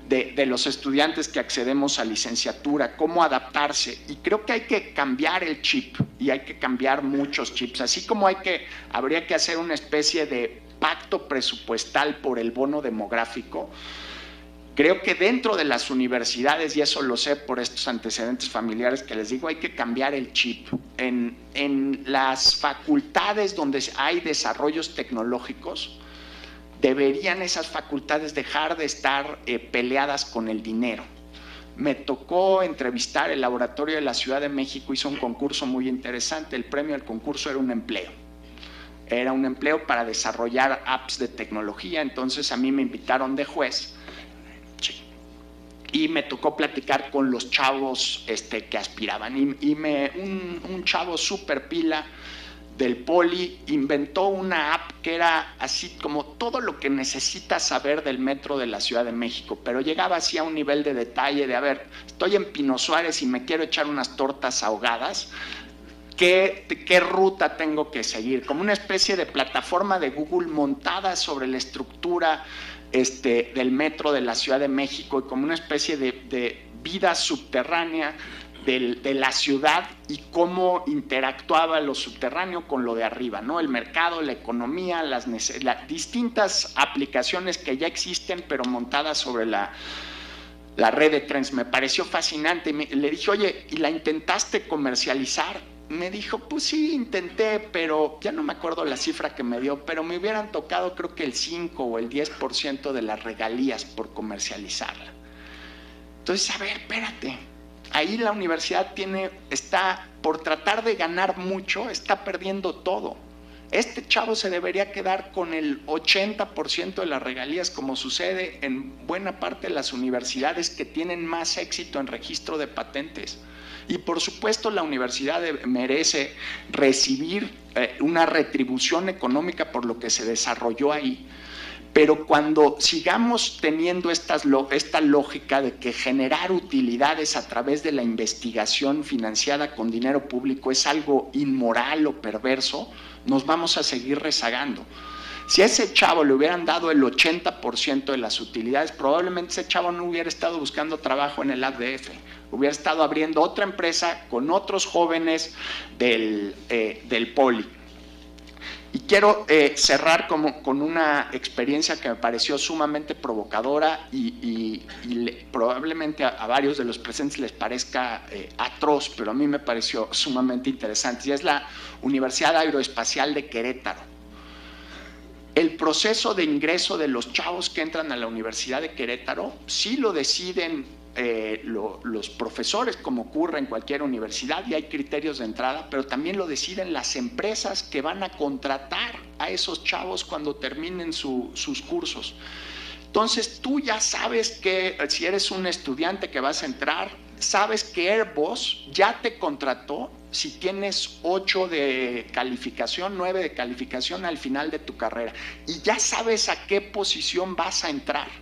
de los estudiantes que accedemos a licenciatura. Cómo adaptarse. Y creo que hay que cambiar el chip, y hay que cambiar muchos chips, así como habría que hacer una especie de pacto presupuestal por el bono demográfico. Creo que dentro de las universidades, y eso lo sé por estos antecedentes familiares que les digo, hay que cambiar el chip. En las facultades donde hay desarrollos tecnológicos, deberían esas facultades dejar de estar peleadas con el dinero. Me tocó entrevistar el laboratorio de la Ciudad de México, hizo un concurso muy interesante. El premio del concurso era un empleo. Era un empleo para desarrollar apps de tecnología. Entonces a mí me invitaron de juez y me tocó platicar con los chavos que aspiraban. Un chavo súper pila del Poli inventó una app que era así como todo lo que necesitas saber del metro de la Ciudad de México, pero llegaba así a un nivel de detalle de: a ver, estoy en Pino Suárez y me quiero echar unas tortas ahogadas, ¿qué ruta tengo que seguir? Como una especie de plataforma de Google montada sobre la estructura del metro de la Ciudad de México, y como una especie de vida subterránea de la ciudad, y cómo interactuaba lo subterráneo con lo de arriba, ¿no? El mercado, la economía, las distintas aplicaciones que ya existen, pero montadas sobre la red de trenes. Me pareció fascinante. Le dije: oye, ¿y la intentaste comercializar? Me dijo: pues sí, intenté, pero ya no me acuerdo la cifra que me dio, pero me hubieran tocado creo que el 5 o el 10% de las regalías por comercializarla. Entonces, a ver, espérate. Ahí la universidad está, por tratar de ganar mucho, está perdiendo todo. este chavo se debería quedar con el 80% de las regalías, como sucede en buena parte de las universidades que tienen más éxito en registro de patentes. Y por supuesto la universidad merece recibir una retribución económica por lo que se desarrolló ahí. Pero cuando sigamos teniendo esta lógica de que generar utilidades a través de la investigación financiada con dinero público es algo inmoral o perverso, nos vamos a seguir rezagando. Si a ese chavo le hubieran dado el 80% de las utilidades, probablemente ese chavo no hubiera estado buscando trabajo en el ADF, hubiera estado abriendo otra empresa con otros jóvenes del Poli. Y quiero cerrar con una experiencia que me pareció sumamente provocadora y probablemente a varios de los presentes les parezca atroz, pero a mí me pareció sumamente interesante, y es la Universidad Aeroespacial de Querétaro. El proceso de ingreso de los chavos que entran a la Universidad de Querétaro sí lo deciden los profesores, como ocurre en cualquier universidad, y hay criterios de entrada, pero también lo deciden las empresas que van a contratar a esos chavos cuando terminen sus cursos. Entonces tú ya sabes que si eres un estudiante que vas a entrar, sabes que Airbus ya te contrató si tienes 8 de calificación, 9 de calificación al final de tu carrera, y ya sabes a qué posición vas a entrar.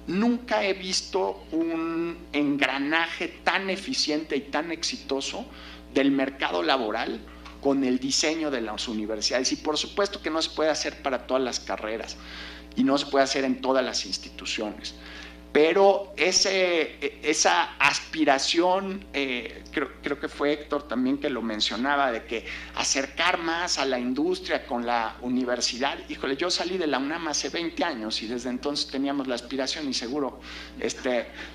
Nunca he visto un engranaje tan eficiente y tan exitoso del mercado laboral con el diseño de las universidades. Y por supuesto que no se puede hacer para todas las carreras y no se puede hacer en todas las instituciones. Pero esa aspiración, creo que fue Héctor también que lo mencionaba, de que acercar más a la industria con la universidad. Híjole, yo salí de la UNAM hace 20 años y desde entonces teníamos la aspiración, y seguro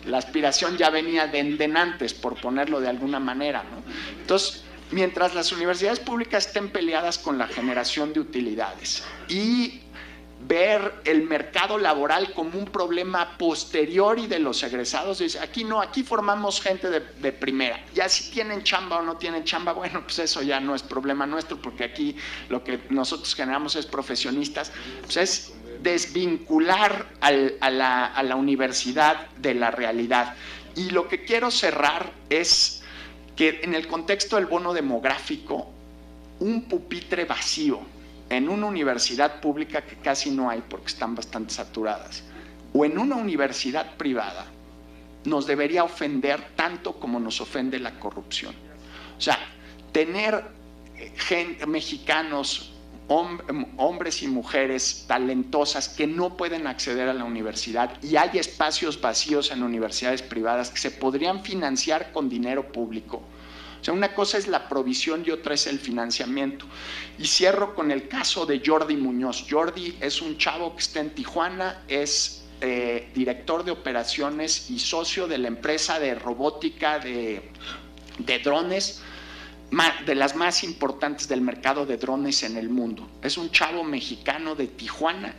la aspiración ya venía de antes, por ponerlo de alguna manera, ¿no? Entonces, mientras las universidades públicas estén peleadas con la generación de utilidades y ver el mercado laboral como un problema posteriori de los egresados, dice, aquí no, aquí formamos gente de primera, ya si tienen chamba o no tienen chamba, bueno, pues eso ya no es problema nuestro, porque aquí lo que nosotros generamos es profesionistas, pues es desvincular a la universidad de la realidad. Y lo que quiero cerrar es que en el contexto del bono demográfico, un pupitre vacío en una universidad pública, que casi no hay porque están bastante saturadas, o en una universidad privada, nos debería ofender tanto como nos ofende la corrupción. O sea, tener mexicanos, hombres y mujeres talentosas que no pueden acceder a la universidad, y hay espacios vacíos en universidades privadas que se podrían financiar con dinero público. O sea, una cosa es la provisión y otra es el financiamiento. Y cierro con el caso de Jordi Muñoz. Jordi es un chavo que está en Tijuana, es director de operaciones y socio de la empresa de robótica de drones, de las más importantes del mercado de drones en el mundo. Es un chavo mexicano de Tijuana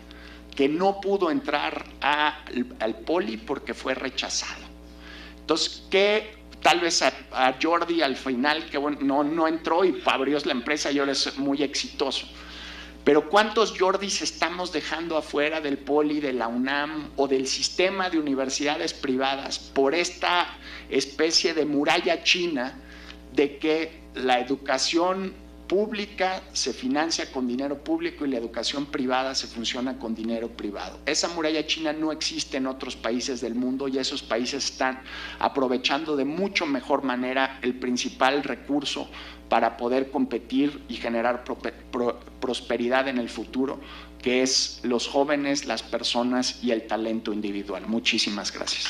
que no pudo entrar al Poli porque fue rechazado. Entonces, tal vez a Jordi al final, que bueno, no entró y abrió la empresa y ahora es muy exitoso. Pero ¿cuántos Jordis estamos dejando afuera del Poli, de la UNAM o del sistema de universidades privadas por esta especie de muralla china de que la educación pública se financia con dinero público y la educación privada se funciona con dinero privado? Esa muralla china no existe en otros países del mundo, y esos países están aprovechando de mucho mejor manera el principal recurso para poder competir y generar prosperidad en el futuro, que es los jóvenes, las personas y el talento individual. Muchísimas gracias.